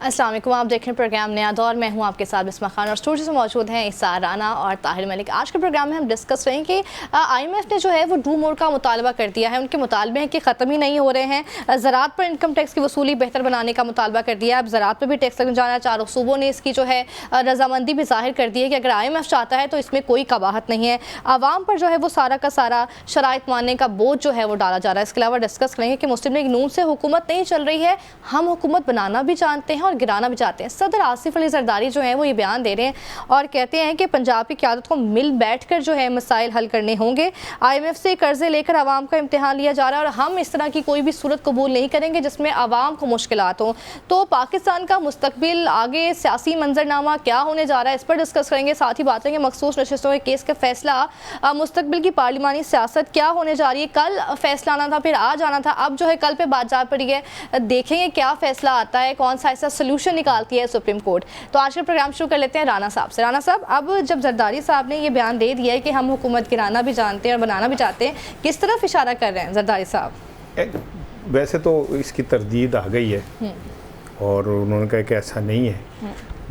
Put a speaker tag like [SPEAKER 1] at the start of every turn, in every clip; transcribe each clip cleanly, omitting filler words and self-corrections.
[SPEAKER 1] अस्सलाम वालेकुम, आप देख रहे हैं प्रोग्राम नया दौर। मैं हूं आपके साथ बिस्मा खान और स्टूडियो में मौजूद हैं इसार राना और ताहिर मलिक। आज के प्रोग्राम में हम डिस्कस करेंगे कि IMF ने जो है वो डू मोर का मुतालबा कर दिया है। उनके मुतालबे हैं कि ख़त्म ही नहीं हो रहे हैं। ज़राअत पर इनकम टैक्स की वसूली बेहतर बनाने का मुतालबा कर दिया है। अब ज़राअत पर भी टैक्स लगने जाना है। चारों सूबों ने इसकी जो है रजामंदी भी जाहिर कर दी है कि अगर IMF चाहता है तो इसमें कोई कबाहत नहीं है। आवाम पर जो है वो सारा का सारा शराइत मानने का बोझ जो है वो डाला जा रहा है। इसके अलावा डिस्कस करेंगे कि मुस्लिम लीग नून से हुकूमत नहीं चल रही है, हम हुकूमत बनाना भी जानते हैं और गिराना भी चाहते हैं। सदर आसिफ अली जरदारी जो हैं वो ये बयान दे रहे हैं और कहते हैं कि पंजाब की क़यादत को मिल बैठकर जो है मसाइल हल करने होंगे। IMF से कर्जे लेकर आवाम का इम्तिहान लिया जा रहा है और हम इस तरह की कोई भी सूरत कबूल नहीं करेंगे जिसमें आवाम को मुश्किलात हों। तो पाकिस्तान का मुस्तकबिल, आगे सियासी मंजरनामा क्या होने जा रहा है, इस पर डिस्कस करेंगे। साथ ही बात करेंगे मखसूस नशिस्तों के केस का फैसला, मुस्तकबिल की पार्लिमानी सियासत क्या होने जा रही है। कल फैसला आना था, फिर आज आना था, अब जो है कल पे बात जा पड़ी है। देखेंगे क्या फैसला आता है, कौन सा ऐसा सोल्यूशन निकालती है सुप्रीम कोर्ट। तो आज का प्रोग्राम शुरू कर लेते हैं राना साहब से। राना साहब, अब जब जरदारी साहब ने ये बयान दे दिया है कि हम हुकूमत गिराना भी जानते हैं और बनाना भी चाहते हैं, किस तरफ इशारा कर रहे हैं जरदारी साहब?
[SPEAKER 2] वैसे तो इसकी तरदीद आ गई है और उन्होंने कहा कि ऐसा नहीं है,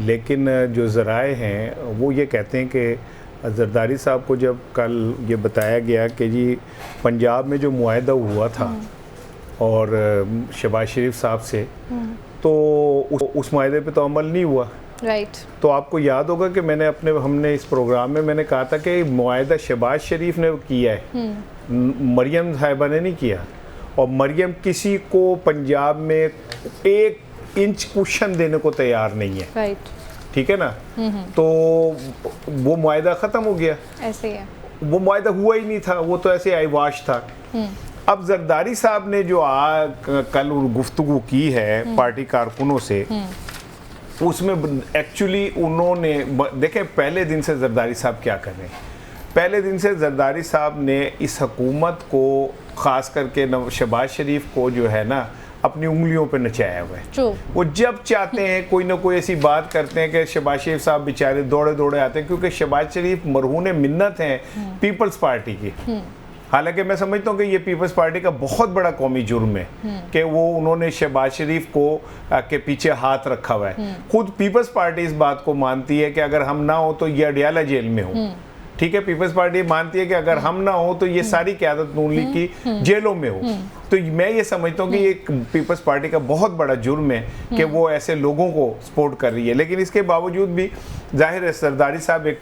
[SPEAKER 2] लेकिन जो ज़राए हैं वो ये कहते हैं कि जरदारी साहब को जब कल ये बताया गया कि जी पंजाब में जो मुआहदा हुआ था और शहबाज शरीफ साहब से, तो उस मायदे पे तो अमल नहीं हुआ।
[SPEAKER 1] राइट।
[SPEAKER 2] तो आपको याद होगा कि हमने इस प्रोग्राम में मैंने कहा था कि मुआहदा शहबाज शरीफ ने किया है, मरियम साहिबा ने नहीं किया। और मरियम किसी को पंजाब में 1 इंच कुशन देने को तैयार नहीं है।
[SPEAKER 1] राइट।
[SPEAKER 2] ठीक है ना। तो वो मुआहदा ख़त्म हो गया,
[SPEAKER 1] ऐसे ही है।
[SPEAKER 2] वो मुआहदा हुआ ही नहीं था, वो तो ऐसे आईवाश था। अब जरदारी साहब ने जो कल गुफ्तगू की है पार्टी कारकुनों से, उसमें एक्चुअली उन्होंने देखें पहले दिन से जरदारी साहब क्या कर रहे हैं। पहले दिन से जरदारी साहब ने इस हुकूमत को, ख़ास करके शहबाज शरीफ को जो है ना, अपनी उंगलियों पे नचाया हुआ है। वो जब चाहते हैं कोई ना कोई ऐसी बात करते हैं कि शहबाज शरीफ साहब बेचारे दौड़े दौड़े आते हैं, क्योंकि शहबाज शरीफ मरहून मिन्नत हैं पीपल्स पार्टी की। हालांकि मैं समझता हूँ कि ये पीपल्स पार्टी का बहुत बड़ा कौमी जुर्म है कि वो उन्होंने शहबाज शरीफ को के पीछे हाथ रखा हुआ है। खुद पीपल्स पार्टी इस बात को मानती है कि अगर हम ना हो तो ये अडियाला जेल में हो। ठीक है, पीपल्स पार्टी मानती है कि अगर हम ना हो तो ये सारी क़यादत नून लीग की जेलों में हो। तो मैं ये समझता हूँ कि ये पीपल्स पार्टी का बहुत बड़ा जुर्म है कि वो ऐसे लोगों को सपोर्ट कर रही है। लेकिन इसके बावजूद भी जाहिर है सरदारी साहब एक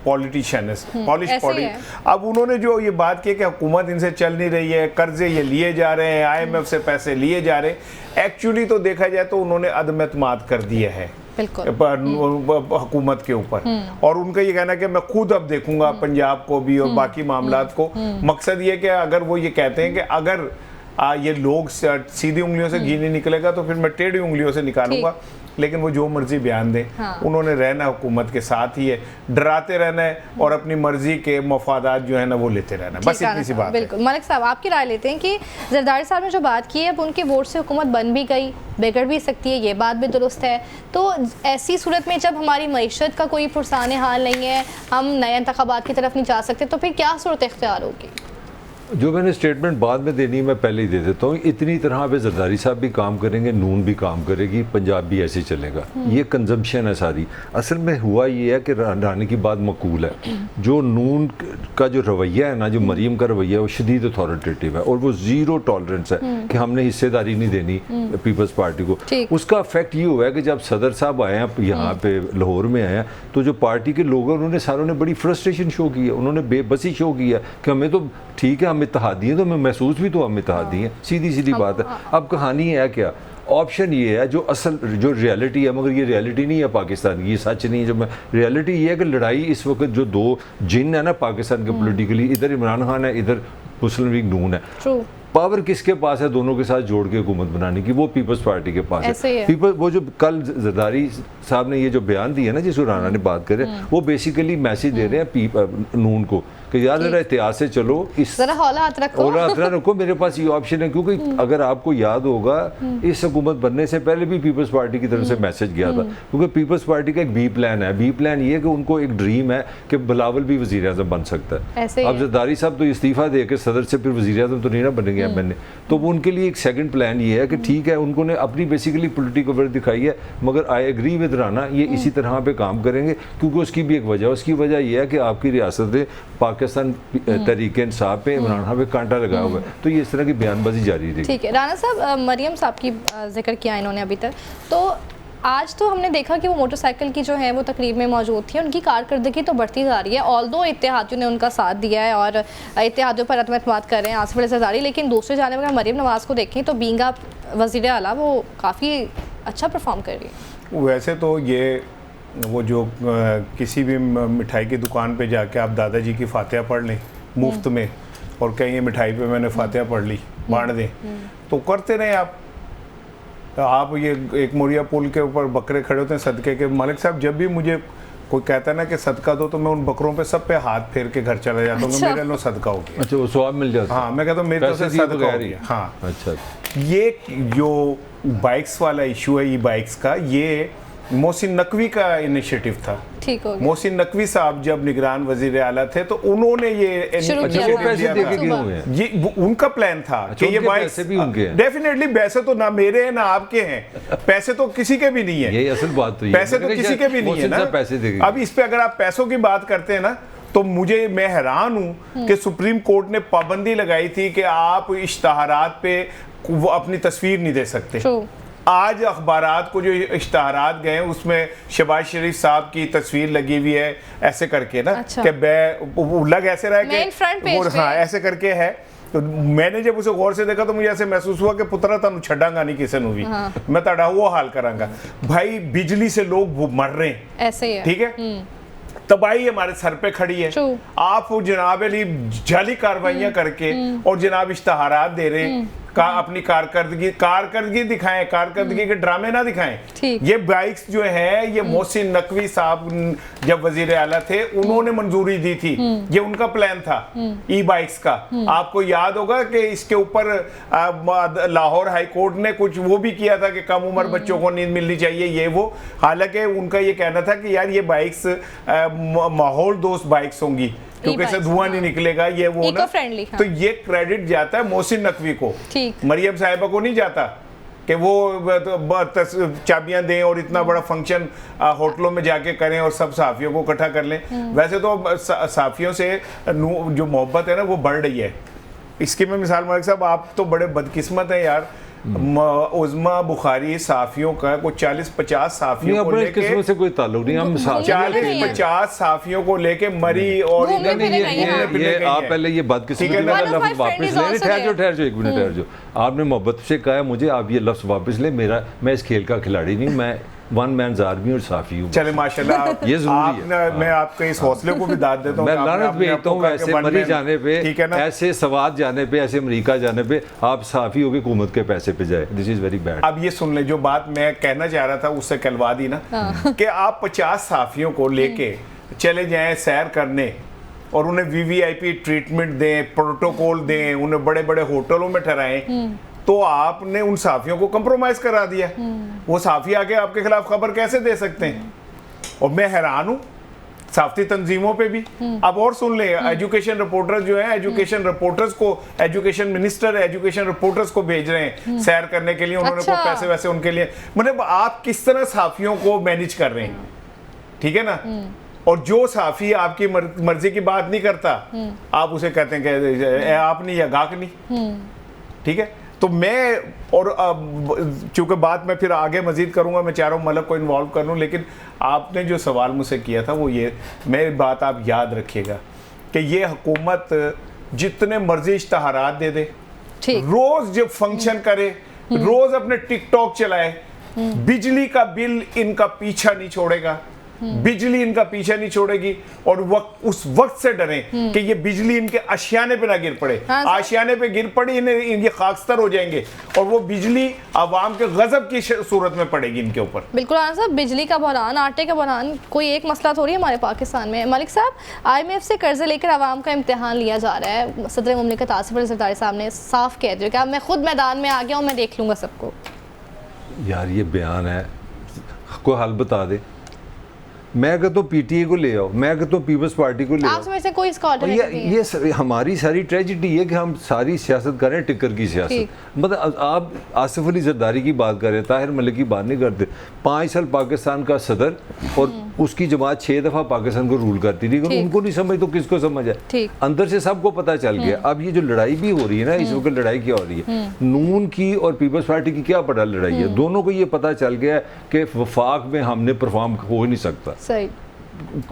[SPEAKER 2] पॉलिटिशियन है, पॉलिश पॉलिटी। अब उन्होंने जो ये बात की कि हुकूमत इनसे चल नहीं रही है, कर्जे ये लिए जा रहे हैं, IMF से पैसे लिए जा रहे हैं, एक्चुअली तो देखा जाए तो उन्होंने अदम एतमाद कर दिया है हुकूमत के ऊपर। और उनका ये कहना है कि मैं खुद अब देखूंगा पंजाब को भी और बाकी मामलात को। मकसद ये कि अगर वो ये कहते हैं कि अगर ये लोग सीधी उंगलियों से घी नहीं निकलेगा तो फिर मैं टेढ़ी उंगलियों से निकालूंगा। लेकिन वो जो मर्जी बयान दें, उन्होंने रहना हुकूमत के साथ ही है, डराते रहना है और अपनी मर्जी के मफादात जो है ना वो लेते रहना, बस इतनी सी बात है।
[SPEAKER 1] बिल्कुल। मलिक साहब, आपकी राय लेते हैं कि जरदारी साहब ने जो बात की है, अब उनके वोट से हुकूमत बन भी गई, बिगड़ भी सकती है, ये बात भी दुरुस्त है। तो ऐसी सूरत में जब हमारी मईशत का कोई पुरसान हाल नहीं है, हम नए इंतखाबात की तरफ नहीं जा सकते, तो फिर क्या सूरत इख्तियार होगी?
[SPEAKER 3] जो मैंने स्टेटमेंट बाद में देनी मैं पहले ही दे देता हूँ। इतनी तरह पे जरदारी साहब भी काम करेंगे, नून भी काम करेगी, पंजाब भी ऐसे चलेगा। ये कंजम्पशन है सारी। असल में हुआ ये है कि रानी की बात मकूल है। जो नून का जो रवैया है ना, जो मरीम का रवैया है, वो शदीद अथॉरिटेटिव है और वो ज़ीरो टॉलरेंस है कि हमने हिस्सेदारी नहीं देनी पीपल्स पार्टी को। उसका इफेक्ट ये हुआ है कि जब सदर साहब आए हैं यहाँ पे लाहौर में आए हैं, तो जो पार्टी के लोग हैं उन्होंने सारों ने बड़ी फ्रस्ट्रेशन शो की है, उन्होंने बेबसी शो की है कि हमें तो ठीक है, हम इत्तेहादी हैं तो हमें महसूस भी तो हम इत्तेहादी हैं। सीधी सीधी बात है। अब कहानी है क्या, ऑप्शन ये है जो असल जो रियलिटी है, मगर ये रियलिटी नहीं है पाकिस्तान की, ये सच नहीं है। जो मैं रियलिटी ये है कि लड़ाई इस वक्त जो 2 जिन है ना पाकिस्तान के पोलिटिकली, इधर इमरान खान है, इधर मुस्लिम लीग नून है। पावर किसके पास है दोनों के साथ जोड़ के हुकूमत बनाने की? वो पीपल्स पार्टी के पास है। पीपल वो जो कल जरदारी साहब ने ये जो बयान दिया ना, जिस राना ने बात करे, वो बेसिकली मैसेज दे रहे हैं नून को कि यार जरा एहतियात से चलो, इस
[SPEAKER 1] जरा हौला हाथ
[SPEAKER 3] रखो, मेरे पास ये ऑप्शन है। क्योंकि अगर आपको याद होगा, इस हुकूमत बनने से पहले भी पीपल्स पार्टी की तरफ से मैसेज गया था, क्योंकि पीपल्स पार्टी का एक बी प्लान है। बी प्लान ये है कि उनको एक ड्रीम है कि बिलावल भी वज़ीर आज़म बन सकता है। अब जरदारी साहब तो इस्तीफा दे के सदर से फिर वज़ीर आज़म तो नहीं ना बनेंगे चेयरमैन ने, तो वो उनके लिए एक सेकंड प्लान ये है कि ठीक है उनको ने अपनी बेसिकली पॉलिटिकल वर्क दिखाई है, मगर आई एग्री विद राना ये इसी तरह पे काम करेंगे, क्योंकि उसकी भी एक वजह, उसकी वजह यह है कि आपकी रियासत पाकिस्तान तहरीक इंसाफ पे इमरान खान पे कांटा लगा हुआ है, तो ये इस तरह की बयानबाजी जारी रही।
[SPEAKER 1] ठीक है राना साहब, मरियम साहब की जिक्र किया इन्होंने अभी तक, तो आज तो हमने देखा कि वो मोटरसाइकिल की जो है वो तकरीब में मौजूद थी, उनकी कारकर्दगी तो बढ़ती जा रही है, ऑल्दो इत्तेहादियों ने उनका साथ दिया है और इत्तेहादियों पर अतमाद कर रहे हैं आसिफ अली जरदारी, लेकिन दूसरी जानिब अगर मरियम नवाज़ को देखें तो बीइंग अ वज़ीर आला वो काफ़ी अच्छा परफॉर्म कर रही है।
[SPEAKER 2] वैसे तो ये वो जो किसी भी मिठाई की दुकान पे जाके आप दादाजी की फातिहा पढ़ लें मुफ्त में और कहीं ये मिठाई पे मैंने फातिहा पढ़ ली बांट दें, तो करते रहे आप ये एक मोरिया पुल के ऊपर बकरे खड़े होते हैं सदके के, मालिक साहब जब भी मुझे कोई कहता है ना कि सदका दो तो मैं उन बकरों पे सब पे हाथ फेर के घर चला जाता हूँ।
[SPEAKER 1] अच्छा।
[SPEAKER 2] मेरे लो सदका हो गया।
[SPEAKER 3] अच्छा, वो स्वाब मिल जाता है।
[SPEAKER 2] हाँ, मैं कहता हूँ मेरे तरफ से सदका हो गया। हाँ,
[SPEAKER 3] अच्छा,
[SPEAKER 2] ये जो बाइक्स वाला इशू है, ई बाइक्स का, ये मोहसिन नकवी का इनिशिएटिव था।
[SPEAKER 1] ठीक हो गया।
[SPEAKER 2] मोहसिन नकवी साहब जब निगरान वजीर आला थे तो उन्होंने ये
[SPEAKER 1] शुरू
[SPEAKER 3] अच्छा,
[SPEAKER 1] किया
[SPEAKER 3] वो
[SPEAKER 1] था।
[SPEAKER 3] पैसे दे के क्यों हुए हैं?
[SPEAKER 2] ये उनका प्लान था कि ये
[SPEAKER 3] उनके
[SPEAKER 2] बाइक्स
[SPEAKER 3] पैसे भी उनके हैं।
[SPEAKER 2] डेफिनेटली पैसे तो ना मेरे हैं ना आपके हैं, पैसे तो किसी के भी नहीं है।
[SPEAKER 3] यही असल बात तो ये
[SPEAKER 2] पैसे तो किसी के भी नहीं है ना।
[SPEAKER 3] पैसे देंगे।
[SPEAKER 2] अब इस पे अगर आप पैसों की बात करते हैं ना तो मैं हैरान हूं कि सुप्रीम कोर्ट ने पाबंदी लगाई थी कि आप इश्तहारात पे वो अपनी तस्वीर नहीं दे सकते। आज अखबारात को जो इश्तहारात गए उसमें शहबाज शरीफ साहब की तस्वीर लगी हुई है ऐसे करके ना।
[SPEAKER 1] अच्छा।
[SPEAKER 2] कि लग ऐसे रहा है
[SPEAKER 1] मेन फ्रंट पेज
[SPEAKER 2] कि हाँ ऐसे करके है। तो मैंने जब उसे गौर से देखा तो मुझे ऐसे महसूस हुआ कि पुत्रा तुहानू छड्डांगा नहीं किसी नू भी। हाँ। मैं तुहाडा वो हाल करांगा। भाई बिजली से लोग मर रहे हैं, ऐसे ही है, ठीक है, तबाही हमारे सर पे खड़ी है। आप वो जनाब अली जाली कार्रवाइयां करके और जनाब इश्तहारात दे रहे हैं अपनी कारकर्दगी दिखाएं, कारकर्दगी के ड्रामे ना दिखाएं। ये बाइक्स जो है ये मोहसिन नकवी साहब जब वजीर आला थे उन्होंने मंजूरी दी थी, ये उनका प्लान था ई बाइक्स का। आपको याद होगा कि इसके ऊपर लाहौर हाई कोर्ट ने कुछ वो भी किया था कि कम उम्र बच्चों को नींद मिलनी चाहिए ये वो। हालांकि उनका ये कहना था कि यार ये बाइक्स माहौल दोस्त बाइक्स होंगी क्योंकि इससे धुआं नहीं निकलेगा, ये वो ना। तो ये क्रेडिट जाता है मोहसिन नकवी को, मरियम साहिबा को नहीं जाता कि वो चाबियां दें और इतना बड़ा फंक्शन होटलों में जाके करें और सब सहाफियों को इकट्ठा कर लें। वैसे तो सहाफियों से जो मोहब्बत है ना वो बढ़ रही है। इसकी मैं मिसाल मलिक साहब आप तो बड़े बदकिस्मत हैं यार। उज़्मा बुखारी साफियों का कोई 40-50 साफियों को लेके
[SPEAKER 3] से कोई ताल्लुक नहीं, हम
[SPEAKER 2] 40-50 साफियों को लेके मरी और
[SPEAKER 3] ये आप पहले ये बदकिस्मती वाला लफ्ज वापस ले। ठहर जाओ 1 मिनट ठहर जाओ। आपने मोहब्बत से कहा मुझे आप ये लफ्ज वापस ले, मैं इस खेल का खिलाड़ी नहीं, मैं वन मैन आर्मी और साफी हूँ।
[SPEAKER 2] चले माशाल्लाह
[SPEAKER 3] ये जरूरी है।
[SPEAKER 2] मैं आपके इस हौसले को भी दाद देता हूँ।
[SPEAKER 3] मैं लानत भेजता हूँ ऐसे मरी जाने पे, ठीक है ना, ऐसे सवाद जाने पे, ऐसे अमेरिका जाने पे आप साफी होकर हुकूमत के पैसे पे जाए। This is very bad.
[SPEAKER 2] अब ये सुन ले जो बात मैं कहना चाह रहा था उससे कहलवा दी ना कि आप 50 साफियों को लेके चले जाएं सैर करने और उन्हें वीवीआईपी ट्रीटमेंट दें, प्रोटोकॉल दें, उन्हें बड़े बड़े होटलों में ठहराएं, तो आपने उन साफियों को कंप्रोमाइज करा दिया। वो साफी आके आपके खिलाफ खबर कैसे दे सकते हैं? और मैं हैरान हूं साफती तंजीमों पे भी। अब और सुन ले, एजुकेशन रिपोर्टर्स जो है, एजुकेशन रिपोर्टर्स को एजुकेशन मिनिस्टर एजुकेशन रिपोर्टर्स को भेज रहे हैं सैर करने के लिए। उन्होंने कोई पैसे वैसे उनके लिए, मतलब आप किस तरह साफियों को मैनेज कर रहे हैं, ठीक है ना। और जो साफी आपकी मर्जी की बात नहीं करता आप उसे कहते हैं कि आप नहीं या गाक नहीं, ठीक है। तो मैं और चूंकि बात मैं फिर आगे मजीद करूंगा, मैं चाह रहा हूँ मलक को इन्वॉल्व कर लूँ, लेकिन आपने जो सवाल मुझसे किया था वो ये, मेरी बात आप याद रखिएगा कि ये हुकूमत जितने मर्जी इश्तहारात दे दे, रोज जब फंक्शन करे, रोज अपने टिकटॉक चलाए, बिजली का बिल इनका पीछा नहीं छोड़ेगा, बिजली इनका पीछा नहीं छोड़ेगी। और उस वक्त से डरें कि ये बिजली इनके आशियाने पे ना गिर पड़े। आशियाने पे गिर पड़ी इनके खाकस्तर हो जाएंगे और वो बिजली आवाम के गजब की सूरत में पड़ेगी इनके ऊपर।
[SPEAKER 1] बिल्कुल राना साहब, बिजली का बहरान, आटे का बहरान कोई एक मसला थोड़ी है हमारे पाकिस्तान में। मलिक साहब, IMF से कर्जे लेकर आवाम का इम्तिहान लिया जा रहा है। सदर मुमलिकत आसिफ अली ज़रदारी साहब ने साफ कह दिया कि अब मैं खुद मैदान में आ गया हूँ, मैं देख लूँगा सबको।
[SPEAKER 3] यार ये बयान है, कोई हल बता दे। मैं कहता हूँ पीटीए को ले आओ, मैं कहता हूँ पीपल्स पार्टी को ले
[SPEAKER 1] आप
[SPEAKER 3] आओ।
[SPEAKER 1] समझ से कोई इसका
[SPEAKER 3] और
[SPEAKER 1] ऑल्टरनेटिव नहीं है?
[SPEAKER 3] ये हमारी सारी ट्रेजिडी है कि हम सारी सियासत करें टिक्कर की सियासत। मतलब आप आसिफ अली जरदारी की बात करें, ताहिर मलिक की बात नहीं करते। 5 साल पाकिस्तान का सदर और उसकी जमात 6 दफ़ा पाकिस्तान को रूल करती थी, उनको नहीं समझ तो किसको समझ है? अंदर से सबको पता चल गया। अब ये जो लड़ाई भी हो रही है ना, इस वक्त लड़ाई क्या हो रही है, नून की और पीपल्स पार्टी की क्या बड़ा लड़ाई है। दोनों को ये पता चल गया कि वफाक में हमने परफॉर्म हो ही नहीं सकता।
[SPEAKER 1] सही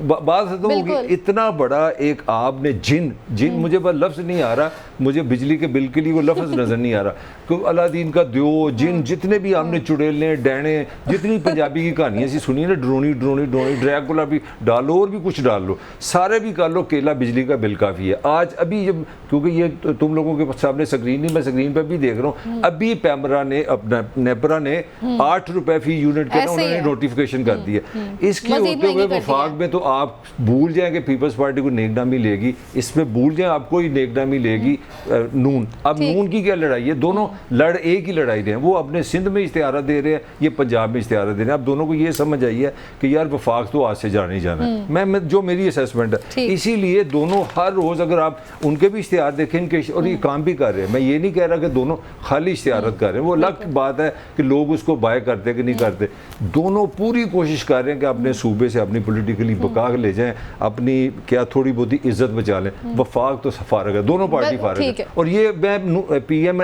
[SPEAKER 3] बात तो होगी, इतना बड़ा एक आपने जिन मुझे बस लफ्ज़ नहीं आ रहा, मुझे बिजली के बिल के लिए वो लफ्ज़ नज़र नहीं आ रहा कि अलादीन का द्यो जिन, जितने भी आपने चुड़ैलें डैने, जितनी पंजाबी की कहानियाँ सी सुनी ना, ड्रोनी ड्रोनी ड्रोनी ड्रैकुला भी डालो और भी कुछ डाल लो, सारे भी कर लो, केला बिजली का बिल काफ़ी है। आज अभी जब, क्योंकि ये तुम लोगों के सामने स्क्रीन नहीं, मैं स्क्रीन पर भी देख रहा हूँ, अभी पैमरा ने अपना नेपरा ने 8 रुपए फी यूनिट के ना उन्होंने नोटिफिकेशन कर दिया। इसके होते हुए वफाक में तो आप भूल जाएं कि पीपल्स पार्टी को नेकनामी लेगी, इसमें भूल जाएं आपको ही नेकनामी लेगी नून। अब नून की क्या लड़ाई है, दोनों एक ही लड़ाई रहे हैं। वो अपने सिंध में इश्तिहार दे रहे हैं, ये पंजाब में इश्तिहार दे रहे हैं। अब दोनों को ये समझ आई है कि यार वफाक तो आज से जाने ही जाना है। मैं जो मेरी असेसमेंट है, इसीलिए दोनों हर रोज़ अगर आप उनके भी इश्तिहार देखें इनके, और ये काम भी कर रहे हैं। मैं ये नहीं कह रहा कि दोनों खाली इश्तिहारत कर रहे हैं, वो अलग बात है कि लोग उसको बाय करते कि नहीं करते। दोनों पूरी कोशिश कर रहे हैं कि अपने सूबे से अपनी पोलिटिकली बका ले जाएं, अपनी क्या थोड़ी बहुत इज्जत बचा लें। वफाक तो फारग है, दोनों पार्टी फारग है। और ये मैं पीएम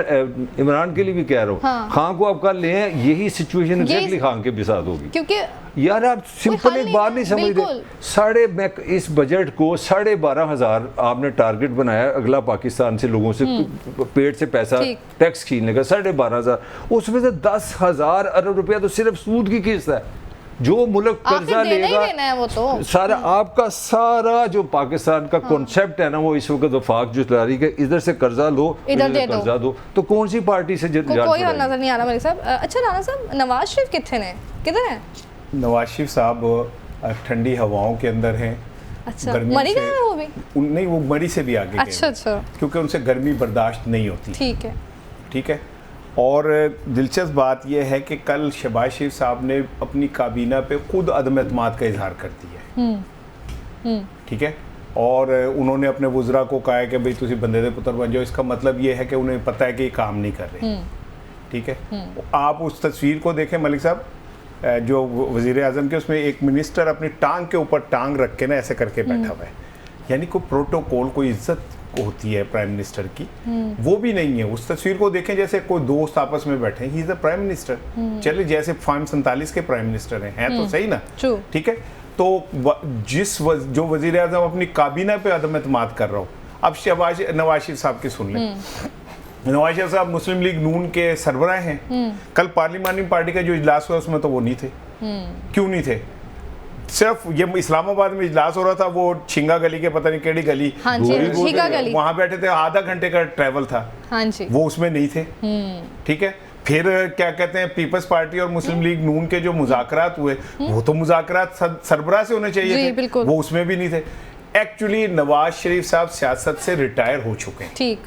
[SPEAKER 3] इमरान के लिए भी कह रहा हूँ, खान को आप कल ले आए, यही सिचुएशन एग्जैक्टली खान के भी साथ होगी।
[SPEAKER 1] क्योंकि
[SPEAKER 3] यार आप सिंपल एक बात नहीं समझ रहे। इस बजट को 12,500 आपने टारगेट बनाया अगला पाकिस्तान से लोगों से पेट से पैसा टैक्स छीनने का, 12,500, उसमें से 10,000 अरब रुपया तो सिर्फ सूद की किस्त है। जो मुल्क कर्जा लेगा
[SPEAKER 1] वो तो
[SPEAKER 3] सारा आपका सारा जो पाकिस्तान का कॉन्सेप्ट है ना, वो इस वक्त वफाक जो चला रही है, इधर से कर्जा लो, इधर से कर्जा दो, तो कौन सी पार्टी से
[SPEAKER 1] कोई नजर नहीं आ रहा मलिक साहब। अच्छा राणा साहब, नवाज शरीफ किधर है?
[SPEAKER 2] नवाज शरीफ साहब ठंडी हवाओं के अंदर हैं।
[SPEAKER 1] अच्छा, मरी गए हैं वो भी?
[SPEAKER 2] नहीं, वो मरी से भी आगे।
[SPEAKER 1] अच्छा,
[SPEAKER 2] क्योंकि उनसे गर्मी बर्दाश्त नहीं होती। ठीक है। और दिलचस्प बात यह है कि कल शहबाज शरीफ साहब ने अपनी काबीना पे खुद अदम एतमाद का इजहार कर दिया। ठीक है। और उन्होंने अपने वुज़रा को कहा है कि भाई तुसी बंदे दे पुत्र बन जाओ। इसका मतलब ये है कि उन्हें पता है कि ये काम नहीं कर रहे। ठीक है। आप उस तस्वीर को देखें मलिक साहब, जो वज़ीर आज़म के, उसमें एक मिनिस्टर अपनी टांग के ऊपर टांग रख के ना ऐसे करके बैठा हुआ है। यानी कोई प्रोटोकॉल, कोई इज्जत होती है प्राइम मिनिस्टर की, वो भी नहीं है। उस तस्वीर को देखें जैसे कोई दोस्त आपस में बैठे हैं। He is the prime minister. चलिए, जैसे फार्म 47 के प्राइम मिनिस्टर हैं तो सही ना? ठीक है। तो जो वजीर आज़म अपनी काबीना पे अदम एतमाद कर रहा हो, अब नवाज शरीफ साहब की सुन लें। नवाज शरीफ साहब मुस्लिम लीग नून के सरबराह हैं। कल पार्लिमानी पार्टी का जो इजलास हुआ उसमें तो वो नहीं थे। क्यों नहीं थे? सिर्फ ये इस्लामाबाद में इजलास हो रहा था, वो छिंगा गली के पता नहीं केड़ी गली, वहां बैठे थे, आधा घंटे का ट्रैवल था। वो उसमें नहीं थे। ठीक है। फिर क्या कहते हैं, पीपल्स पार्टी और मुस्लिम लीग नून के जो मुज़ाकरात हुए, वो तो मुज़ाकरात सरबराह से होने चाहिए थे, वो उसमें भी नहीं थे। एक्चुअली नवाज शरीफ साहब सियासत से रिटायर हो चुके हैं। ठीक।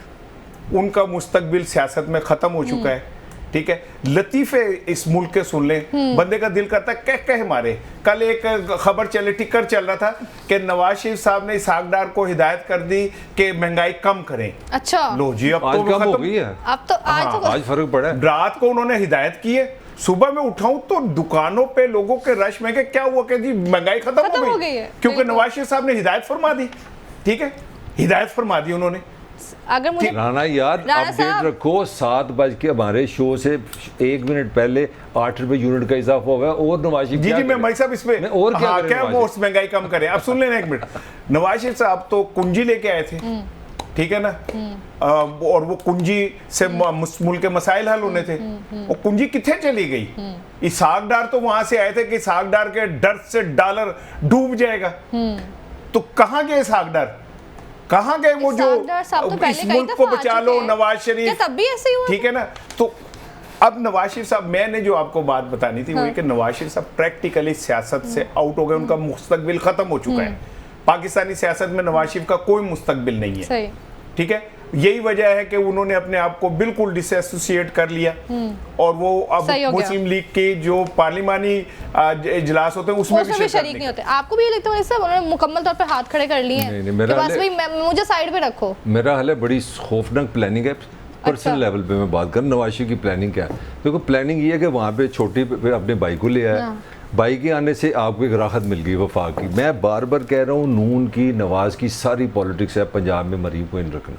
[SPEAKER 2] उनका मुस्तकबिल सियासत में खत्म हो चुका है। ठीक है। लतीफे इस मुल्क के सुन ले, बंदे का दिल करता है कह मारे। कल एक खबर चले, टिकर चल रहा था कि नवाज शरीफ साहब ने इसहाक डार को हिदायत कर दी कि महंगाई कम करें। अच्छा, लो जी, अब तो
[SPEAKER 3] कम हो गई है।
[SPEAKER 1] अब तो आज
[SPEAKER 3] फर्क पड़ा है।
[SPEAKER 2] रात को उन्होंने हिदायत की है, सुबह में उठाऊं तो दुकानों पे लोगों के रश में क्या हुआ कि जी महंगाई खत्म हो गई है, क्योंकि नवाज शरीफ साहब ने हिदायत फरमा दी। ठीक है, हिदायत फरमा दी उन्होंने।
[SPEAKER 3] अगर मुझे राणा यार अपडेट रखो, 7 बज के हमारे शो से 1 मिनट पहले 8 रुपए यूनिट का इजाफा हो गया। और नवाज शरीफ
[SPEAKER 2] जी मैं भाई साहब इसमें और क्या मोस्ट महंगाई कम करें? अब सुन लेना 1 मिनट। नवाज शरीफ साहब तो कुंजी लेके आए थे, ठीक है ना, और वो कुंजी से मुल्क के मसाइल हल होने थे। और कुंजी कितने चली गई? इसहाक डार तो वहां से आए थे कि इसहाक डार के डर से डॉलर डूब जाएगा। तो कहां गए इसहाक डार? कहां गए वो जो
[SPEAKER 1] तो
[SPEAKER 2] इस मुल्क को बचा लो? नवाज शरीफ
[SPEAKER 1] तब भी ऐसे ही हुआ,
[SPEAKER 2] ठीक है ना। तो अब नवाज शरीफ साहब, मैंने जो आपको बात बतानी थी वो कि नवाज शरीफ साहब प्रैक्टिकली सियासत से आउट हो गए। उनका मुस्तकबिल खत्म हो चुका है। पाकिस्तानी सियासत में नवाज शरीफ का कोई मुस्तकबिल नहीं है। ठीक है, यही वजह है कि उन्होंने अपने आप को बिल्कुल डिसएसोसिएट कर लिया और वो अब मुस्लिम लीग के जो पार्लिमानी इजलास होते हैं उसमें भी
[SPEAKER 1] शरीक नहीं होते। आपको भी ये लगता है सब उन्होंने मुकम्मल तौर पे हाथ खड़े कर लिए हैं कि बस भाई मुझे साइड पे रखो?
[SPEAKER 3] मेरा हाल है बड़ी खौफनाक प्लानिंग है। पर्सनल लेवल पे मैं बात कर, नवाज शरीफ की प्लानिंग क्या है? देखो प्लानिंग ये है कि वहाँ पे छोटी पे अपने भाई को ले आया, भाई के आने से आपको एक राहत मिल गई वफाक की। मैं बार बार कह रहा हूँ नून की नवाज की सारी पॉलिटिक्स है पंजाब में मरीम को इन रखना,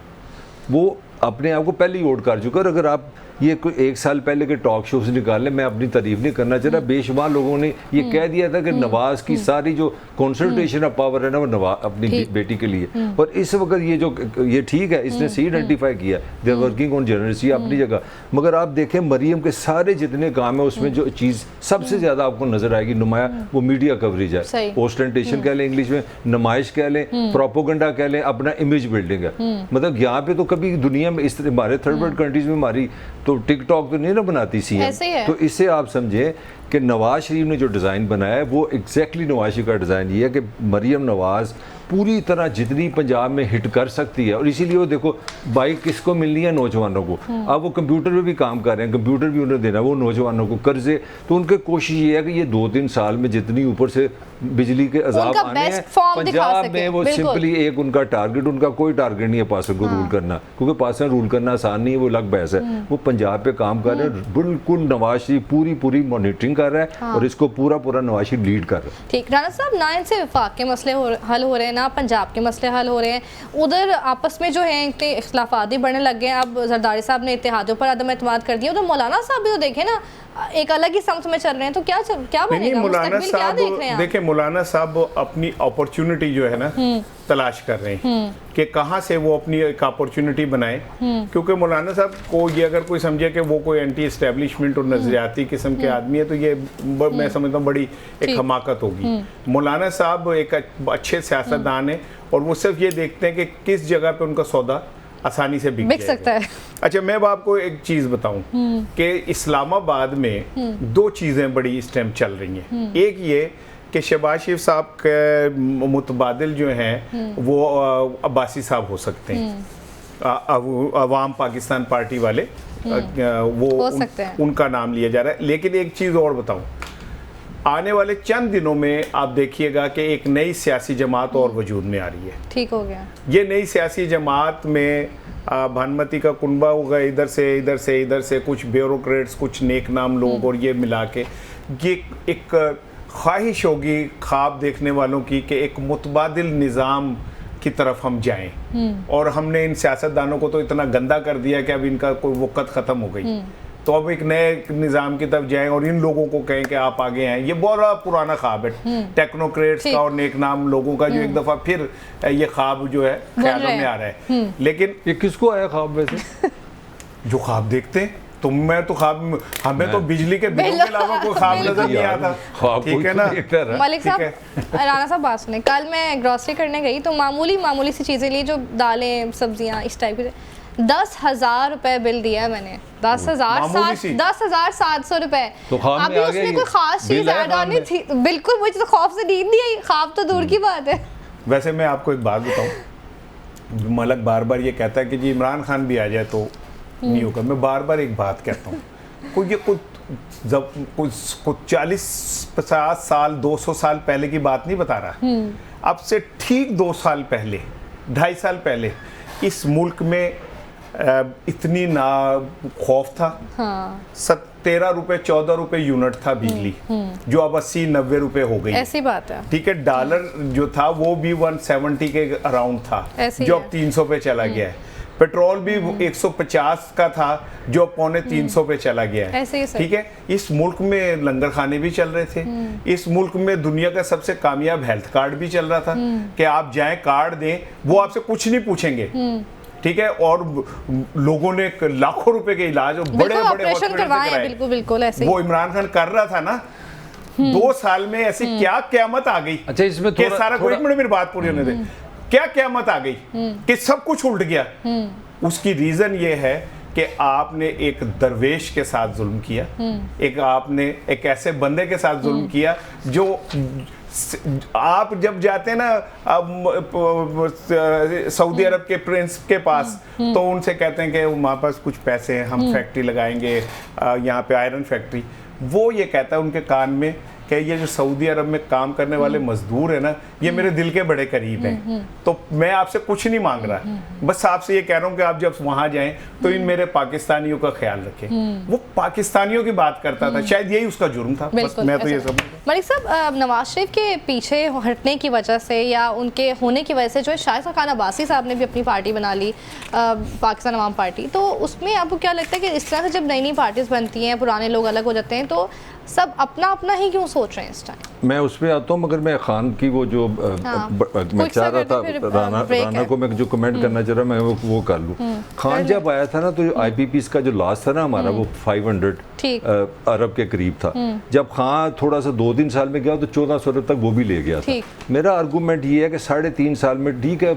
[SPEAKER 3] वो अपने आप को पहले ही ओट कर चुका। और अगर आप ये कोई 1 साल पहले के टॉक शोज निकाल लें, मैं अपनी तारीफ नहीं करना चाह रहा, बेशुमार लोगों ने ये कह दिया था कि नवाज की सारी जो कॉन्सेंट्रेशन ऑफ पावर है ना वो नवाज अपनी बेटी के लिए। और इस वक्त ये ठीक है, इसने सही आइडेंटिफाई किया, दे आर वर्किंग ऑन जनरेसी अपनी जगह। मगर आप देखें मरीम के सारे जितने काम है उसमें जो चीज़ सबसे ज़्यादा आपको नजर आएगी नुमाया, वो मीडिया कवरेज है। ओस्टेंटेशन कह लें इंग्लिश में, नुमाइश कह लें, प्रोपोगंडा कह लें, अपना इमेज बिल्डिंग है। मतलब यहाँ पे तो कभी दुनिया में इस हमारे थर्ड वर्ल्ड कंट्रीज में हमारी तो टिकटॉक तो नहीं ना बनाती सीएम, तो इससे आप समझे कि नवाज शरीफ ने जो डिज़ाइन बनाया है वो एग्जैक्टली नवाज शरीफ का डिज़ाइन ये है कि मरीम नवाज पूरी तरह जितनी पंजाब में हिट कर सकती है। और इसीलिए वो देखो बाइक किसको मिलनी है? नौजवानों को। अब वो कंप्यूटर पे भी काम कर रहे हैं, कंप्यूटर भी उन्हें देना, वो नौजवानों को कर्जे। तो उनकी कोशिश ये है कि ये 2-3 साल में जितनी ऊपर से बिजली के अजाब आने हैं पंजाब में, वो सिंपली एक उनका टारगेट, उनका कोई टारगेट नहीं है पाकिस्तान को रूल करना, क्योंकि पाकिस्तान रूल करना आसान नहीं है, वो अलग बहस है। वो पंजाब पे काम कर रहे हैं, बिल्कुल नवाज शरीफ पूरी मॉनिटरिंग कर रहा है और इसको पूरा नवाज शरीफ लीड कर रहा है।
[SPEAKER 1] ठीक, राणा साहब ना इनसे वफाक के मसले हल हो रहे हैं, ना पंजाब के मसले हल हो रहे हैं, उधर आपस में जो है इतने इख्तलाफात ही बढ़ने लग गए हैं। अब जरदारी साहब ने इत्तेहादियों पर अदम एतमाद कर दिया, तो मौलाना साहब भी तो देखे ना एक अलग ही समत में चल रहे हैं, तो क्या बनेगा?
[SPEAKER 2] मौलाना साहब देखिए, मौलाना साहब अपनी अपॉर्चुनिटी जो है ना तलाश कर रहे हैं कि कहां से वो अपनी एक अपॉर्चुनिटी बनाए, क्योंकि मौलाना साहब को ये अगर कोई समझे कि वो कोई एंटी एस्टेब्लिशमेंट और नजरियाती किस्म के आदमी है, तो ये मैं समझता हूँ बड़ी एक हमाकत होगी। मौलाना साहब एक अच्छे सियासतदान है और वो सिर्फ ये देखते हैं कि किस जगह पे उनका सौदा आसानी से बिक
[SPEAKER 1] सकता है।
[SPEAKER 2] अच्छा, मैं अब आपको एक चीज बताऊं कि इस्लामाबाद में 2 चीजें बड़ी इस टाइम चल रही हैं। एक ये कि शहबाज शरीफ साहब के मुतबादिल जो हैं वो अब्बासी साहब हो सकते हैं, अवाम पाकिस्तान पार्टी वाले, वो उनका नाम लिया जा रहा है। लेकिन एक चीज़ और बताऊं, आने वाले चंद दिनों में आप देखिएगा कि एक नई सियासी जमात और वजूद में आ रही है। ठीक हो गया। ये नई सियासी जमात में भानुमती का कुनबा होगा, इधर से कुछ ब्यूरोक्रेट्स, कुछ नेक नाम लोग, और ये मिला के ये एक ख्वाहिश होगी ख्वाब देखने वालों की कि एक मुतबादिल निज़ाम की तरफ हम जाएं। और हमने इन सियासतदानों को तो इतना गंदा कर दिया कि अब इनका कोई वक़्त ख़त्म हो गई, तो अब एक नए निज़ाम की तरफ जाएं और इन लोगों को कहें कि आप आगे हैं। ये बहुत पुराना ख्वाब है टेक्नोक्रेट्स का और नेक नाम लोगों का, जो एक दफ़ा फिर ये ख्वाब जो है ख्यालों में आ रहा है। लेकिन
[SPEAKER 3] ये किसको आया ख्वाब वैसे?
[SPEAKER 2] जो ख्वाब देखते हैं, मैं तो ख्वाब, हमें तो बिजली के बिलों के अलावा कोई ख्वाब नजर नहीं आता। ठीक है ना
[SPEAKER 1] मलिक साहब? राणा साहब बात सुने, कल मैं ग्रॉसरी करने गई तो मामूली सी चीज़ें ली, जो दालें सब्जियां इस टाइप की, 10,000 रुपए बिल दिया मैंने। 10,700 रुपए। तो अभी उसमें कोई खास चीज ऐड आनी थी? बिल्कुल, मुझे तो खौफ से नींद नहीं आई, ख्वाब तो दूर की बात है।
[SPEAKER 2] वैसे मैं आपको एक बात बताऊं, मलक बार बार ये कहता है कि जी इमरान खान भी आ जाए तो नहीं होगा। मैं बार बार एक बात कहता हूँ, कुछ 40-50 साल 200 साल पहले की बात नहीं बता रहा, अब से ठीक 2 साल पहले, 2.5 साल पहले इस मुल्क में इतनी ना खौफ था। 13 रुपए 14 रुपए यूनिट था बिजली, जो अब 80-90 रुपए हो गई।
[SPEAKER 1] ऐसी बात है।
[SPEAKER 2] ठीक है, डॉलर जो था वो भी 170 के अराउंड था, जो अब 300 पे चला गया है। पेट्रोल भी 150 का था, जो 250 पे चला गया है। ठीक है, इस मुल्क में लंगर खाने भी चल रहे थे, इस मुल्क में दुनिया का सबसे कामयाब हेल्थ कार्ड भी चल रहा था कि आप जाएं कार्ड दें, वो आपसे कुछ नहीं पूछेंगे। ठीक है, और लोगों ने लाखों रुपए के इलाज और बड़े
[SPEAKER 1] ऑपरेशन करवाए, बिल्कुल ऐसे
[SPEAKER 2] वो इमरान खान कर रहा था ना। 2 साल में ऐसी क्या क़यामत आ गई?
[SPEAKER 3] अच्छा, इसमें
[SPEAKER 2] सारा कोई मिनट मेरी बात पूरी होने दे। क्या क़यामत आ गई कि सब कुछ उल्ट गया? उसकी रीजन ये है कि आपने एक दरवेश के साथ जुल्म किया, आपने एक ऐसे बंदे के साथ जुल्म किया जो आप जब जाते हैं ना सऊदी अरब के प्रिंस के पास, तो उनसे कहते हैं कि हमारे पास कुछ पैसे हैं, हम फैक्ट्री लगाएंगे यहाँ पे, आयरन फैक्ट्री। वो ये कहता है उनके कान में कि ये जो सऊदी अरब में काम करने वाले मजदूर है ना, ये मेरे दिल के बड़े करीब हैं, तो मैं आपसे कुछ नहीं मांग रहा, बस आपसे ये कह रहा हूँ कि आप जब वहां जाएं तो इन मेरे पाकिस्तानियों का ख्याल रखें। वो पाकिस्तानियों की बात करता था, शायद यही उसका जुर्म था। बस मैं तो ये समझ।
[SPEAKER 1] मलिक साहब, नवाज शरीफ के पीछे हटने की वजह से या उनके होने की वजह से जो है शाहिद खान अब्बासी साहब ने भी अपनी पार्टी बना ली, पाकिस्तान अवाम पार्टी, तो उसमें आपको क्या लगता है कि इस तरह से जब नई नई पार्टीज बनती हैं, पुराने लोग अलग हो जाते हैं, तो सब अपना अपना ही क्यों सोच रहे हैं इस टाइम?
[SPEAKER 3] मैं उसमें आता हूँ, मगर मैं खान की वो जो मैं चाह रहा था, राना को मैं जो कमेंट करना चाह रहा मैं वो कर लूँ। खान जब आया था ना, तो IPPs का जो लास्ट था ना हमारा, वो 500 अरब के करीब था। जब खान थोड़ा सा 2-3 साल में गया तो 1400 अरब तक वो भी ले गया था। मेरा आर्गूमेंट ये है कि 3.5 साल में ठीक है,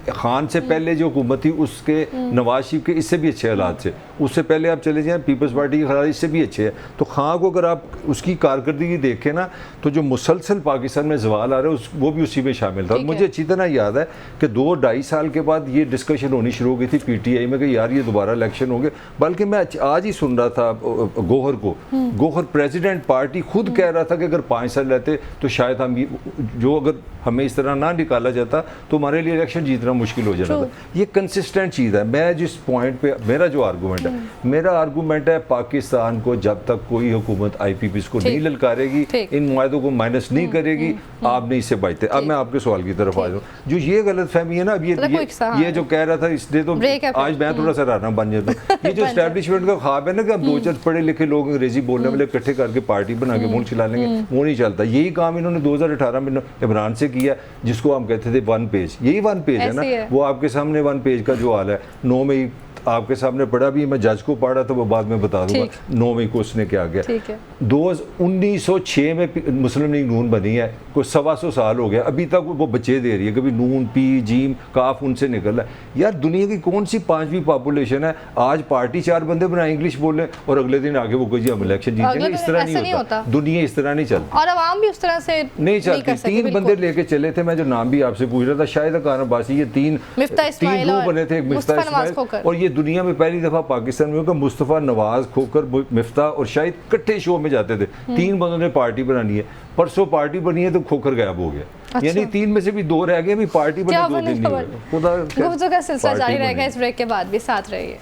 [SPEAKER 3] खान से पहले जो हुकूमत थी उसके नवाज शरीफ के इससे भी अच्छे हालात थे, उससे पहले आप चले जाएं पीपल्स पार्टी के हालात इससे भी अच्छे हैं। तो खान को अगर आप उसकी कारकर्दगी देखें ना, तो जो मुसलसल पाकिस्तान में जवाल आ रहे हैं वो भी उसी में शामिल था। और मुझे अच्छी तरह याद है कि 2-2.5 साल के बाद ये डिस्कशन होनी शुरू हो गई थी PTI में कि यार ये दोबारा इलेक्शन होंगे। बल्कि मैं आज ही सुन रहा था गौहर को, गौहर प्रेसिडेंट पार्टी खुद कह रहा था कि अगर 5 साल रहते तो शायद हम जो अगर हमें इस तरह ना निकाला जाता तो हमारे लिए इलेक्शन जीतना मुश्किल हो जाना था। ये कंसिस्टेंट चीज़ है। मैं जिस पॉइंट पे, मेरा जो आर्गूमेंट है, मेरा आर्गूमेंट है पाकिस्तान को जब तक कोई हुकूमत IPPs को नहीं ललकारेगी, इन मुआहदों को माइनस नहीं करेगी, आप नहीं इससे बचते। अब मैं आपके सवाल की तरफ आ जाऊँ, जो ये गलत फहमी है ना, अब ये जो कह रहा था इसने तो आज मैं थोड़ा सा राना बन जाता हूँ। ये जो एस्टैब्लिशमेंट का ख्वाब है ना कि हम 2-4 पढ़े लिखे लोग अंग्रेजी बोलने वाले इकट्ठे करके पार्टी बना के मुल्क चला लेंगे, वो नहीं चलता। यही काम इन्होंने 2018 में इमरान से किया, जिसको हम कहते थे 1 पेज। यही 1 पेज है ना, वो आपके सामने 1 पेज का जो हाल है। 9 मई आपके सामने पढ़ा भी, मैं जज को पढ़ा तो वो बाद में बता दूंगा 9 मई को उसने क्या किया। 1906 में मुस्लिम लीग नून बनी है, कोई 125 साल हो गया, अभी तक वो बच्चे दे रही है। कभी नून, पी, जीम, काफ उनसे निकल रहा है। यार दुनिया की कौन सी 5वीं पॉपुलेशन है, आज पार्टी 4 बंदे बनाए इंग्लिश बोले और अगले दिन आगे वो कोई हम इलेक्शन जीतेंगे। इस तरह नहीं होता, दुनिया इस तरह नहीं चलती
[SPEAKER 1] और अवाम भी उस तरह से नहीं
[SPEAKER 3] चलती। 3 बंदे लेके चले थे, मैं जो नाम भी आपसे पूछ रहा था, शाहिद खान अब्बासी, ये 3 रूह बने थे, मिफ्ता इस्माइल, और ये दुनिया में पहली दफा पाकिस्तान में होगा मुस्तफ़ा, नवाज, खोकर, मिफ्ता और शाहिद इकट्ठे शो में जाते थे। 3 बंदों ने पार्टी बनानी है, परसों पार्टी बनी है तो खोकर गायब हो गया। अच्छा। यानी 3 में से भी 2 रह गए, अभी पार्टी बनी 2 दिन नहीं हुए। खुदा
[SPEAKER 1] का सिलसिला जारी रहेगा, इस ब्रेक के बाद भी साथ रहिए।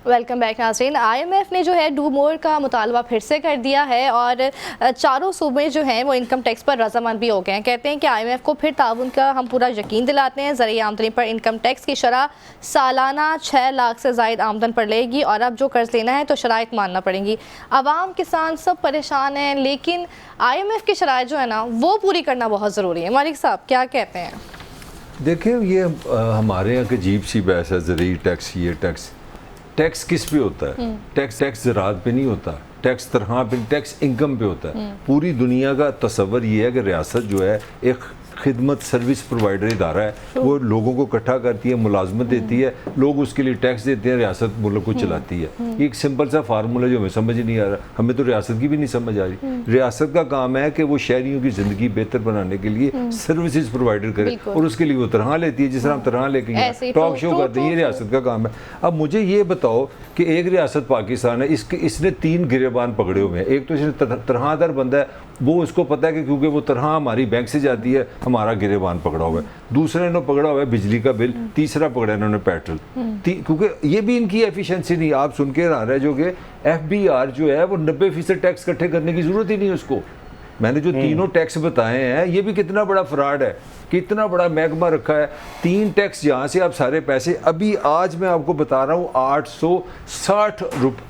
[SPEAKER 1] वेलकम बैक नाज़रीन। IMF ने जो है डू मोर का मुतालबा फिर से कर दिया है और चारों सूबे जो हैं वो इनकम टैक्स पर रजामंद भी हो गए हैं। कहते हैं कि IMF को फिर ताउन का हम पूरा यकीन दिलाते हैं। ज़रिए आमदनी पर इनकम टैक्स की शरह सालाना 6 लाख से ज़ायद आमदन पर लेगी और अब जो कर्ज लेना है तो शराइत मानना पड़ेंगी। आवाम, किसान सब परेशान हैं, लेकिन IMF की शराइत जो है ना वो पूरी करना बहुत ज़रूरी है। मालिक साहब क्या कहते हैं?
[SPEAKER 3] देखिए, ये हमारे यहाँ की अजीब सी बहस है, ज़रिए टैक्स, ये टैक्स किस पे होता है? टैक्स ज़राअत पे नहीं होता, टैक्स तरह पे, टैक्स इनकम पे होता है। पूरी दुनिया का तस्वर ये है कि रियासत जो है एक खिदमत सर्विस प्रोवाइडर इदारा है, वो लोगों को इकट्ठा करती है, मुलाजमत देती है, लोग उसके लिए टैक्स देते हैं, रियासत मुल्क को चलाती है। ये एक सिंपल सा फार्मूला जो हमें समझ नहीं आ रहा, हमें तो रियासत की भी नहीं समझ आ रही। रियासत का काम है कि वो शहरियों की ज़िंदगी बेहतर बनाने के लिए सर्विसेज प्रोवाइडर करे और उसके लिए वो तनख्वाह लेती है, जिस तरह हम तनख्वाह लेके टॉक शो करते हैं, ये रियासत का काम है। अब मुझे ये बताओ कि एक रियासत पाकिस्तान है, इसने 3 गिरेबान पकड़े हुए हैं। एक तो इसने तनख्वाहदार बंदा है, वो उसको पता है कि क्योंकि वो तनख्वाह हमारी बैंक से जाती है, हमारा गिरेबान पकड़ा हुआ है। दूसरे ने पकड़ा हुआ है बिजली का बिल, तीसरा पकड़ा इन्होंने पेट्रोल, क्योंकि ये भी इनकी एफिशिएंसी नहीं। आप सुन के रह रहे जो कि FBR जो है वो 90% टैक्स इकट्ठे करने की जरूरत ही नहीं है उसको। मैंने जो तीनों टैक्स बताए हैं, ये भी कितना बड़ा फ्रॉड है, कितना बड़ा महकमा रखा है। 3 टैक्स जहाँ से आप सारे पैसे, अभी आज मैं आपको बता रहा हूँ 860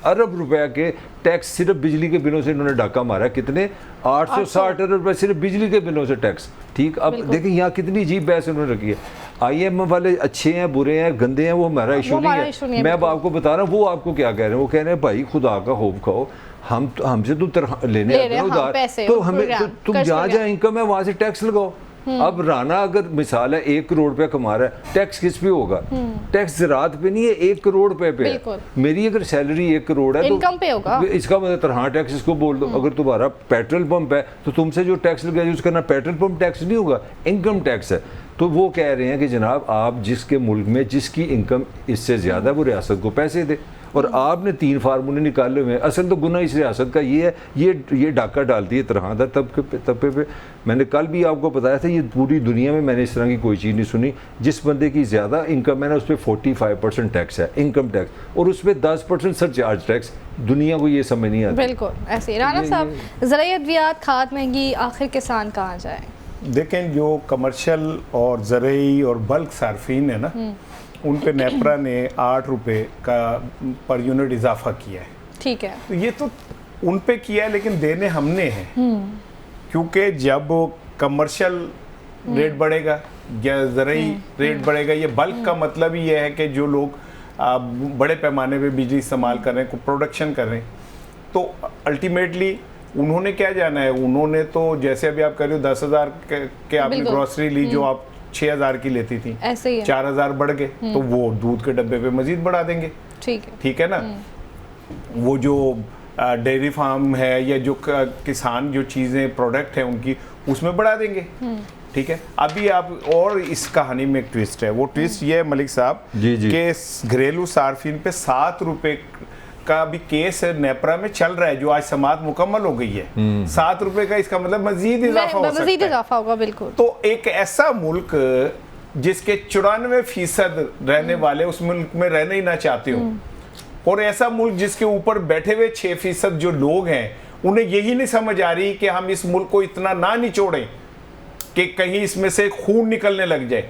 [SPEAKER 3] अरब रुपए के टैक्स सिर्फ बिजली के बिलों से इन्होंने डाका मारा। कितने? 860 अरब रुपए सिर्फ बिजली के बिलों से टैक्स। ठीक, अब देखिए यहाँ कितनी अजीब बहस उन्होंने रखी है। IMF वाले अच्छे हैं, बुरे हैं, गंदे हैं, वो हमारा इशू नहीं है। मैं अब आपको बता रहा हूँ वो आपको क्या कह रहे हैं। वो कह रहे हैं भाई खुदा का खौफ खाओ, हमसे तुम लेने आते हो उधार, तो हमें तुम जहाँ जहाँ इनकम है वहाँ से टैक्स लगाओ। अब राना अगर मिसाल है 1 करोड़ रुपया कमा रहा है, टैक्स किस पे होगा? टैक्स ज़राअत पे नहीं है, 1 करोड़ रुपए पे है। मेरी अगर सैलरी 1 करोड़ है
[SPEAKER 1] इनकम पे होगा,
[SPEAKER 3] तो इसका मतलब हाँ टैक्स इसको बोल दो। अगर तुम्हारा पेट्रोल पंप है तो तुमसे जो टैक्स लगा यूज करना, पेट्रोल पंप टैक्स नहीं होगा, इनकम टैक्स है। तो वो कह रहे हैं कि जनाब आप जिसके मुल्क में जिसकी इनकम इससे ज़्यादा वो रियासत को पैसे दे, और आपने 3 फार्मूले निकाले हुए हैं। असल तो गुना इस रियासत का ये है, ये डाका डालती है तरहादर तबके पे। मैंने कल भी आपको बताया था, ये पूरी दुनिया में मैंने इस तरह की कोई चीज़ नहीं सुनी। जिस बंदे की ज़्यादा इनकम है ना, उस पर 45% टैक्स है, इनकम टैक्स, और उस पर 10% सरचार्ज टैक्स। दुनिया को ये समझ नहीं आता।
[SPEAKER 1] बिल्कुल ऐसे। राना साहब, ज़राई अद्वियात, खाद महंगी, आखिर किसान कहाँ जाए?
[SPEAKER 2] देखें, जो कमर्शियल और ज़रई और बल्क सार्फिन है ना, उन पे नेपरा ने 8 रुपए का पर यूनिट इजाफा किया है।
[SPEAKER 1] ठीक है,
[SPEAKER 2] तो ये तो उन पे किया है, लेकिन देने हमने हैं। क्योंकि जब कमर्शियल रेट बढ़ेगा या ज़रई रेट बढ़ेगा, ये बल्क का मतलब ही ये है कि जो लोग बड़े पैमाने पे बिजली इस्तेमाल कर रहे हैं, प्रोडक्शन कर रहे हैं, तो अल्टीमेटली उन्होंने क्या जाना है? उन्होंने तो जैसे अभी आप कर रहे हो 10,000 के आपने ग्रॉसरी ली, जो आप 6,000 की लेती थी,
[SPEAKER 1] ऐसे ही
[SPEAKER 2] 4,000 बढ़ गए, तो वो दूध के डब्बे पे मजीद बढ़ा देंगे। ठीक है ना। वो जो डेयरी फार्म है या जो किसान जो चीज़ें प्रोडक्ट है उनकी, उसमें बढ़ा देंगे। ठीक है। अभी आप, और इस कहानी में एक ट्विस्ट है, वो ट्विस्ट ये है मलिक साहब कि घरेलू सार्फिन पे 7 रुपए का भी केस नेपरा में चल रहा है, जो आज समाअत मुकम्मल हो गई है। 7 रुपए का, इसका मतलब मजीद इजाफा हो सकता है।
[SPEAKER 1] मजीद इजाफा होगा, बिल्कुल।
[SPEAKER 2] तो एक ऐसा मुल्क जिसके 94% रहने वाले उस मुल्क में रहना ही ना चाहते हो, और ऐसा मुल्क जिसके ऊपर बैठे हुए 6% जो लोग हैं, उन्हें यही नहीं समझ आ रही कि हम इस मुल्क को इतना ना निचोड़ें कि कहीं इसमें से खून निकलने लग जाए,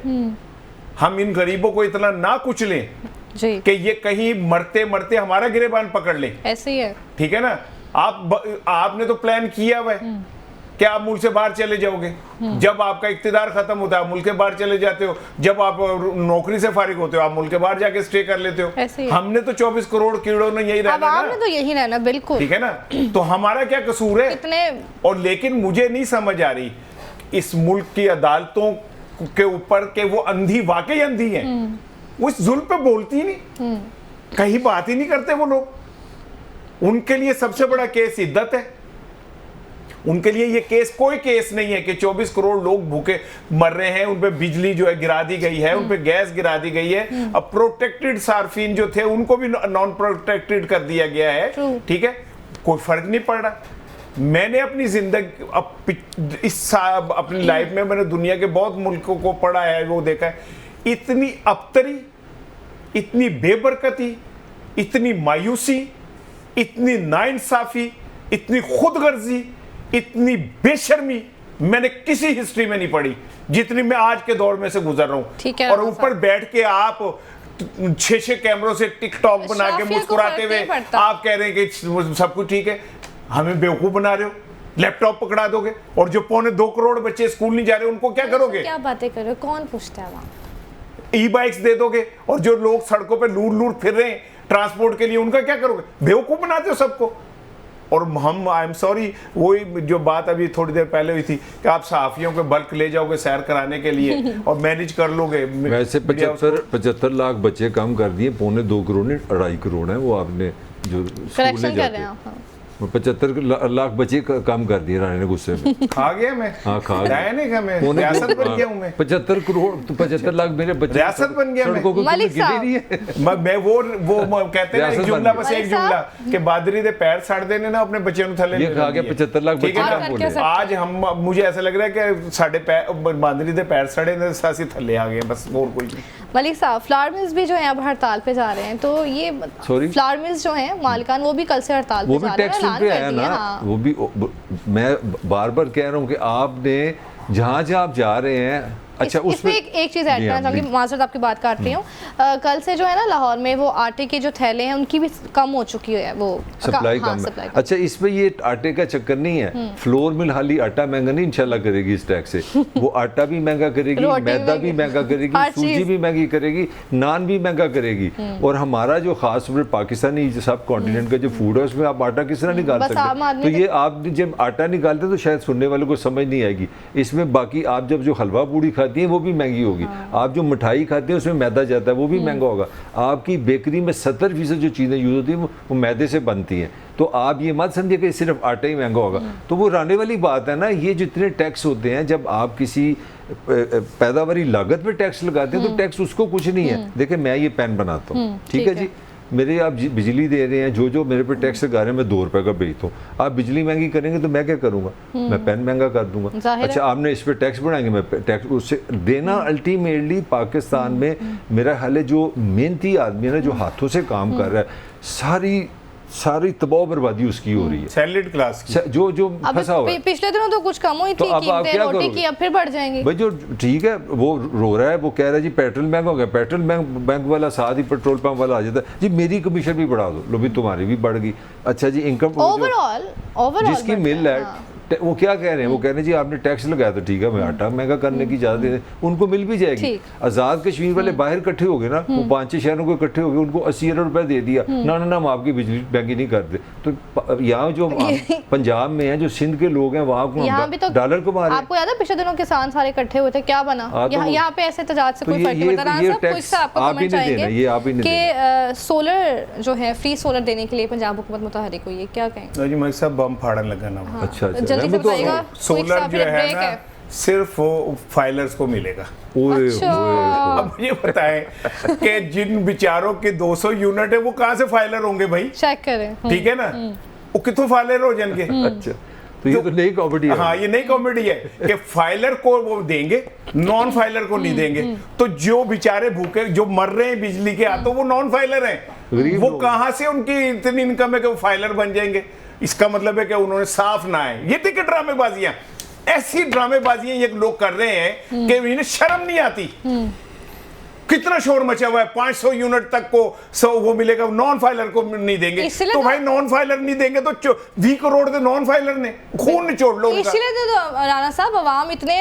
[SPEAKER 2] हम इन गरीबों को इतना ना कुचलें कि ये कहीं मरते मरते हमारा गिरेबान पकड़ ले।
[SPEAKER 1] ऐसे ही है।
[SPEAKER 2] ठीक है ना। आपने तो प्लान किया हुआ है कि आप मुल्क से बाहर चले जाओगे। जब आपका इख्तिदार खत्म होता है, आप मुल्क के बाहर चले जाते हो। जब आप नौकरी से फारिग होते हो, आप मुल्क के बाहर जाके स्टे कर लेते हो। हमने तो 24 करोड़ कीड़ों ने यही रहना,
[SPEAKER 1] आपने तो यही रहना, बिल्कुल।
[SPEAKER 2] ठीक है ना। तो हमारा क्या कसूर है?
[SPEAKER 1] कितने। और
[SPEAKER 2] लेकिन मुझे नहीं समझ आ रही इस मुल्क की अदालतों के ऊपर के वो अंधी, वाकई अंधी है, वो इस जुल्म पे बोलती ही नहीं, कहीं बात ही नहीं करते वो लोग। उनके लिए सबसे बड़ा केस इद्दत है। उनके लिए ये केस कोई केस नहीं है कि 24 करोड़ लोग भूखे मर रहे हैं, उन पे बिजली जो है गिरा दी गई है, उन पे गैस गिरा दी गई है। अब प्रोटेक्टेड सार्फिन जो थे उनको भी नॉन प्रोटेक्टेड कर दिया गया है। ठीक है, कोई फर्क नहीं पड़ रहा। मैंने अपनी जिंदगी अपनी लाइफ में मैंने दुनिया के बहुत मुल्कों को पढ़ा है, वो देखा है, इतनी अबतरी, इतनी बेबरकती, इतनी मायूसी, इतनी नाइंसाफी, इतनी खुदगर्जी, इतनी बेशर्मी मैंने किसी हिस्ट्री में नहीं पढ़ी जितनी मैं आज के दौर में से गुजर रहा हूं। और ऊपर बैठ के आप 6 कैमरों से टिकटॉक बना के मुस्कुराते हुए आप कह रहे हैं कि सब कुछ ठीक है, हमें बेवकूफ बना रहे हो, लैपटॉप पकड़ा दोगे। और जो 2.25 करोड़ बच्चे स्कूल नहीं जा रहे उनको क्या करोगे?
[SPEAKER 1] क्या बातें कर रहे हो, कौन पूछता है वहां?
[SPEAKER 2] ई-बाइक्स दे दोगे। और जो लोग सड़कों पे लूट फिर रहे हैं ट्रांसपोर्ट के लिए, उनका क्या करोगे? बेवकूफ बनाते हो सबको। और हम, आई एम सॉरी, वही जो बात अभी थोड़ी देर पहले हुई थी कि आप सहाफियों के बल्क ले जाओगे सैर कराने के लिए और मैनेज कर लोगे।
[SPEAKER 3] वैसे 75 लाख बच्चे कम कर दिए, 2.25 करोड़ नहीं 2.5 करोड़ है वो आपने जो
[SPEAKER 1] करेक्शन कर रहे हैं।
[SPEAKER 3] 75 लाख बच्चे कम कर दिए राणे ने गुस्से में।
[SPEAKER 2] खा गया मैं।
[SPEAKER 3] हाँ, खा गया
[SPEAKER 2] मैं, रियासत बन गया हूं मैं।
[SPEAKER 3] 75 करोड़ तो 75 लाख मेरे बच्चे
[SPEAKER 2] रियासत बन गया मैं।
[SPEAKER 1] मलिक साहब,
[SPEAKER 2] मैं वो कहते हैं एक जुमला, बस एक जुमला कि बादरी दे पैर साड़ देने ना अपने बच्चे को थल्ले
[SPEAKER 3] ये खा गया 75 लाख बच्चे कम बोले।
[SPEAKER 2] आज हम, मुझे ऐसा लग रहा है कि साडे बादरी दे पैर सड़े ने सासी थल्ले आ गए, बस और कोई नहीं।
[SPEAKER 1] मलिक साहब, फ्लावर मिल्स भी जो है अब हड़ताल पे जा रहे हैं, तो ये फ्लावर मिल्स जो हैं मालिकान, वो भी कल से हड़ताल पे जा रहे हैं, ऐलान कर दिया। हाँ।
[SPEAKER 3] वो भी मैं बार बार कह रहा हूँ कि आपने जहाँ आप जा रहे हैं अच्छा,
[SPEAKER 1] इसमें एक चीज़ ऐड करना चाहूँगी, माजरत आपकी बात काटती हूँ। कल से जो है ना लाहौर में वो आटे के जो थैले हैं उनकी भी कम हो चुकी है, वो
[SPEAKER 3] सप्लाई
[SPEAKER 1] हाँ,
[SPEAKER 3] कम
[SPEAKER 1] सप्लाई
[SPEAKER 3] है। अच्छा, इसमें ये आटे का चक्कर नहीं है, फ्लोर मिल हाली आटा महंगा नहीं इंशाल्लाह करेगी इस टैक्स से, वो आटा भी महंगा करेगी, मैदा भी महंगा करेगी, सूजी भी महंगी करेगी, नान भी महंगा करेगी। और हमारा जो खास पाकिस्तानी सब कॉन्टिनेंट का जो फूड है उसमें आप आटा किस तरह निकाल सकते? तो ये आप जब आटा निकालते तो शायद सुनने वालों को समझ नहीं आएगी। इसमें बाकी आप जब जो हलवा पूड़ी खाती हैं वो भी महंगी होगी, आप जो मिठाई खाते हैं उसमें मैदा जाता है वो भी महंगा होगा। आपकी बेकरी में 70% जो चीज़ें यूज़ होती हैं वो मैदे से बनती हैं। तो आप ये मत समझिए कि सिर्फ आटा ही महंगा होगा। तो वो रहने वाली बात है ना, ये जितने टैक्स होते हैं, जब आप किसी पैदावारी लागत पे टैक्स लगाते हैं तो टैक्स उसको कुछ नहीं है। देखिए मैं ये पेन बनाता हूँ, ठीक है जी, मेरे आप बिजली दे रहे हैं, जो मेरे पे टैक्स लगा रहे हैं मैं 2 रुपए का बेचता हूँ। आप बिजली महंगी करेंगे तो मैं क्या करूँगा? मैं पेन महंगा कर दूंगा। अच्छा, आपने इस पे टैक्स बढ़ाएंगे, मैं टैक्स उससे देना। अल्टीमेटली पाकिस्तान में मेरा हाल है, जो मेहनती आदमी है ना, जो हाथों से काम कर रहा है, सारी तबाह बर्बादी उसकी हो रही है,
[SPEAKER 2] सैलरीड क्लास की,
[SPEAKER 3] जो फंसा हुआ है।
[SPEAKER 1] पिछले दिनों तो कुछ कम हुई थी कीमतें रोटी की, अब फिर बढ़ जाएंगी
[SPEAKER 3] भाई। जो ठीक है वो रो रहा है, वो कह रहा है जी पेट्रोल महंगा हो गया, पेट्रोल बैंक वाला साथ ही पेट्रोल पंप वाला आ जाता है जी मेरी कमीशन भी बढ़ा दो, लो भी तुम्हारी भी बढ़ गई। अच्छा जी, इनकम
[SPEAKER 1] ओवरऑल
[SPEAKER 3] जिसकी मिल है, वो क्या कह रहे हैं? वो कह रहे हैं जी आपने टैक्स लगाया तो ठीक है, मैं आटा महंगा करने की इजाजत दे दें, उनको मिल भी जाएगी। आज़ाद कश्मीर वाले बाहर इकट्ठे हो गए ना, वो 5-6 शहरों को इकट्ठे हो गए, उनको 80 अरब रुपए दे दिया, ना हम आपकी बिजली महंगी नहीं करते। तो यहाँ जो पंजाब में है, जो सिंध के लोग हैं, वहाँ को डॉलर को मारे।
[SPEAKER 1] आपको याद है पिछले दिनों किसान सारे इकट्ठे हुए थे, क्या बना? यहाँ पे ऐसे तजाज से कोई फर्क नहीं पड़ता। कि सोलर जो है, फ्री सोलर देने के लिए पंजाब हुकूमत मुतहरिक हुई है, क्या कहेंगे जी?
[SPEAKER 2] मैं सब बम फाड़न लगा ना।
[SPEAKER 3] अच्छा,
[SPEAKER 2] सोलर जो है ना सिर्फ वो फाइलर्स को मिलेगा।
[SPEAKER 1] अच्छा।
[SPEAKER 2] अब मुझे बताएं कि जिन बेचारों के 200 यूनिट है वो कहाँ से फाइलर होंगे भाई?
[SPEAKER 1] चेक करें,
[SPEAKER 2] ठीक है ना, वो कितों फाइलर हो जाएंगे?
[SPEAKER 3] अच्छा, तो ये तो नई कॉमेडी है।
[SPEAKER 2] हाँ, ये नई कॉमेडी है कि फाइलर को वो देंगे, नॉन फाइलर को नहीं देंगे। तो जो बेचारे भूखे जो मर रहे हैं बिजली के हाथों, वो नॉन फाइलर हैं, वो कहाँ से उनकी इतनी इनकम है कि वो फाइलर बन जाएंगे? इसका मतलब है कि उन्होंने साफ ना है। ये देखिए ड्रामेबाजियां, ऐसी ड्रामेबाजियां ये लोग कर रहे हैं कि इन्हें शर्म नहीं आती। कितना शोर मचा हुआ है, 500 यूनिट तक को वो मिलेगा, नॉन फाइलर को नहीं देंगे। तो भाई नॉन फाइलर नहीं देंगे तो 20 करोड़ दे नॉन फाइलर ने खून निचोड़ लो।
[SPEAKER 1] इसलिए तो राना साहब अवाम इतने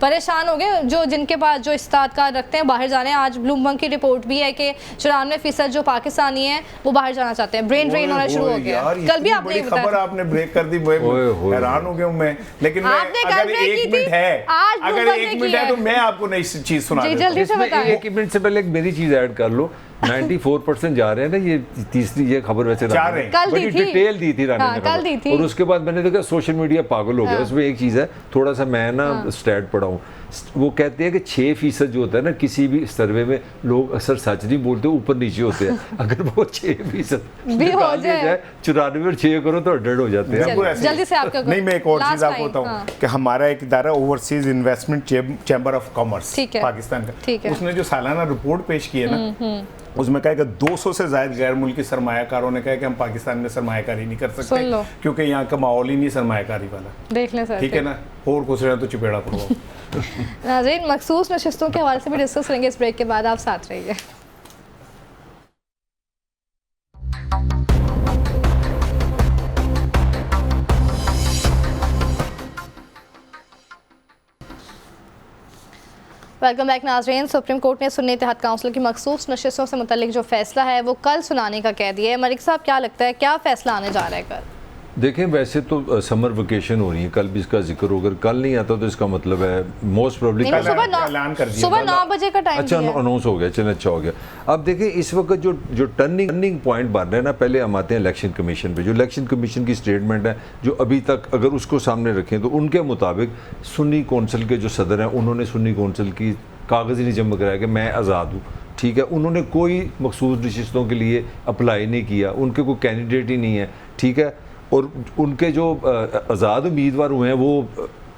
[SPEAKER 1] परेशान हो गए, जो जिनके पास जो इस्तादकार रखते हैं बाहर जाने। आज ब्लूमबर्ग की रिपोर्ट भी है कि 94% जो पाकिस्तानी है वो बाहर जाना चाहते हैं। ब्रेन ड्रेन होना शुरू हो गया। कल भी आपने
[SPEAKER 2] खबर आपने ब्रेक कर दी, हैरान हो गया हूं मैं। लेकिन अगर 1 मिनट है तो मैं आपको नई चीज सुना दूं।
[SPEAKER 1] जल्दी से बताएं।
[SPEAKER 3] से पहले एक मेरी चीज ऐड कर लो। 94% जा रहे हैं ना, ये तीसरी ये खबर वैसे बड़ी डिटेल दी थी रानी ने, कल दी थी। और उसके बाद मैंने देखा सोशल मीडिया पागल हो गया। उसमें एक चीज़ है, थोड़ा सा मैं ना स्टैट पढ़ा हूँ, वो कहते हैं कि 6% जो होता है ना किसी भी सर्वे में, लोग अक्सर सच नहीं बोलते, ऊपर नीचे होते हैं। अगर वो 6% निकाल दिया जाए, 94 और 6 करो तो 100 हो जाते हैं।
[SPEAKER 1] जल्दी से आपका
[SPEAKER 2] नहीं, मैं एक और चीज़ आपको बताऊँ कि हमारा एक इदारा overseas investment chamber of commerce Pakistan का, उसने जो सालाना रिपोर्ट पेश की है ना, उसमें कहा कि 200 से ज्यादा गैर मुल्की सरमायाकारों ने कहा कि हम पाकिस्तान में सरमायाकारी नहीं कर सकते क्योंकि यहाँ का माहौल ही नहीं सरमायाकारी वाला। देख लें सर, ठीक है ना, और कुछ रहे तो चपेड़ा पड़ो।
[SPEAKER 1] नाज़रीन, मखसूस नशिस्तों के हवाले से भी डिस्कस करेंगे इस ब्रेक के बाद, आप साथ रहिए। वेलकम बैक नाज़रीन। सुप्रीम कोर्ट ने सुन्नी इत्तेहाद काउंसिल की मखसूस नशिस्तों से मुतल्लिक जो फैसला है वो कल सुनाने का कह दिया है। मलिक साहब, क्या लगता है क्या फैसला आने जा रहा है कल?
[SPEAKER 3] देखें, वैसे तो समर वेकेशन हो रही है, कल भी इसका जिक्र होगा। कल नहीं आता तो इसका मतलब है मोस्ट प्रोबेबली
[SPEAKER 1] सुबह 9 बजे का टाइम।
[SPEAKER 3] अच्छा, अनाउंस हो गया, चलो अच्छा हो गया। अब देखें इस वक्त जो टर्निंग पॉइंट बन रहे हैं ना, पहले हम आते हैं इलेक्शन कमीशन पे। जो इलेक्शन कमीशन की स्टेटमेंट है, जो अभी तक अगर उसको सामने रखें तो उनके मुताबिक सुन्नी कौंसिल के जो सदर हैं, उन्होंने सुन्नी कौंसिल की कागज़ ही नहीं जमा कराया कि मैं आज़ाद हूँ, ठीक है। उन्होंने कोई मखसूस नशिस्तों के लिए अप्लाई नहीं किया, उनके कोई कैंडिडेट ही नहीं है, ठीक है। और उनके जो आज़ाद उम्मीदवार हुए हैं वो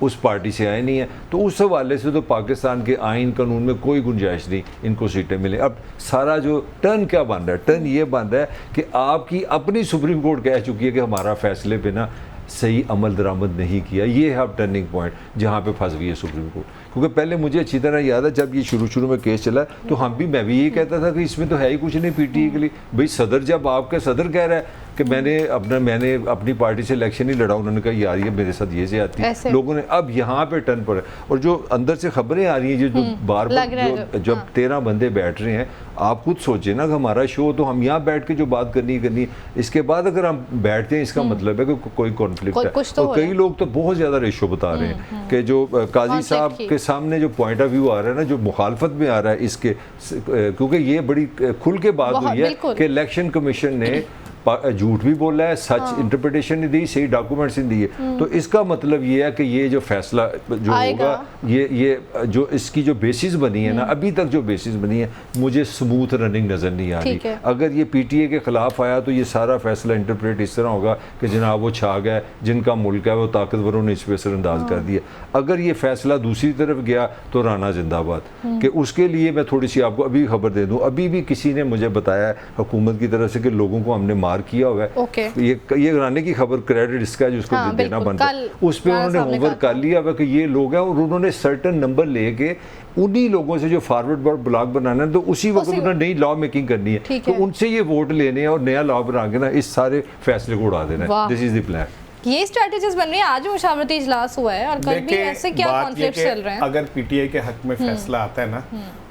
[SPEAKER 3] उस पार्टी से आए नहीं हैं, तो उस हवाले से तो पाकिस्तान के आइन कानून में कोई गुंजाइश नहीं इनको सीटें मिले। अब सारा जो टर्न क्या बन रहा है, टर्न ये बन रहा है कि आपकी अपनी सुप्रीम कोर्ट कह चुकी है कि हमारा फैसले पे ना सही अमल दरामद नहीं किया। ये है अब टर्निंग पॉइंट जहाँ पे फंस गई है सुप्रीम कोर्ट। क्योंकि पहले मुझे अच्छी तरह याद है जब ये शुरू में केस चला तो मैं भी यही कहता था कि इसमें तो है ही कुछ नहीं पीटीए के लिए। भाई सदर, जब आपका सदर कह रहा है कि मैंने अपनी पार्टी से इलेक्शन ही लड़ा, उन्होंने कहा यार ये मेरे साथ ये आती है, लोगों ने अब यहाँ पे टर्न पड़ा। और जो अंदर से खबरें आ रही हैं जो बार बार जब 13 बंदे बैठ रहे हैं, आप खुद सोचे ना कि हमारा शो तो हम यहाँ बैठ के जो बात करनी है, इसके बाद अगर हम बैठते हैं इसका मतलब है कि कोई कॉन्फ्लिक्ट है। और कई लोग तो बहुत ज़्यादा रेशो बता रहे हैं कि जो काजी साहब के सामने जो पॉइंट ऑफ व्यू आ रहा है ना, जो मुखालफत में आ रहा है इसके, क्योंकि ये बड़ी खुल के बात हुई है कि इलेक्शन कमीशन ने झूठ भी बोला है, सच इंटरप्रिटेशन नहीं दी, सही डॉक्यूमेंट्स नहीं दिए। तो इसका मतलब ये है कि ये जो फैसला जो होगा, ये जो इसकी जो बेसिस बनी है ना, अभी तक जो बेसिस बनी है, मुझे स्मूथ रनिंग नज़र नहीं आ रही। अगर ये पीटीए के खिलाफ आया तो ये सारा फैसला इंटरप्रेट इस तरह होगा कि जनाब वो छा गया, जिनका मुल्क है वो ताकतवरों ने इस पर असरअंदाज कर दिया। अगर ये फैसला दूसरी तरफ गया तो राना जिंदाबाद, कि उसके लिए मैं थोड़ी सी आपको अभी खबर दे दूँ। अभी भी किसी ने मुझे बताया हुकूमत की तरफ से कि लोगों को हमने किया हुआ है। ये राने की खबर क्रेडिट इसका है जिसको देना बनता है, उस पर उन्होंने होमवर्क कर लिया हुआ कि ये लोग हैं, और उन्होंने सर्टेन नंबर लेके उन्हीं लोगों से जो फॉरवर्ड ब्लॉक बनाना है तो उसी वक्त उन्होंने नई लॉ मेकिंग करनी है, तो उनसे ये वोट लेने हैं और नया लॉ बना के ना इस सारे फैसले को उड़ा देना है। This is the plan.
[SPEAKER 1] ये स्ट्रेटजीज बन रही है। आज मुशावरती इजलास हुआ है और कल भी ऐसे क्या कॉन्फ्लिक्ट चल रहे हैं।
[SPEAKER 2] अगर पीटीआई के हक में फैसला आता है ना,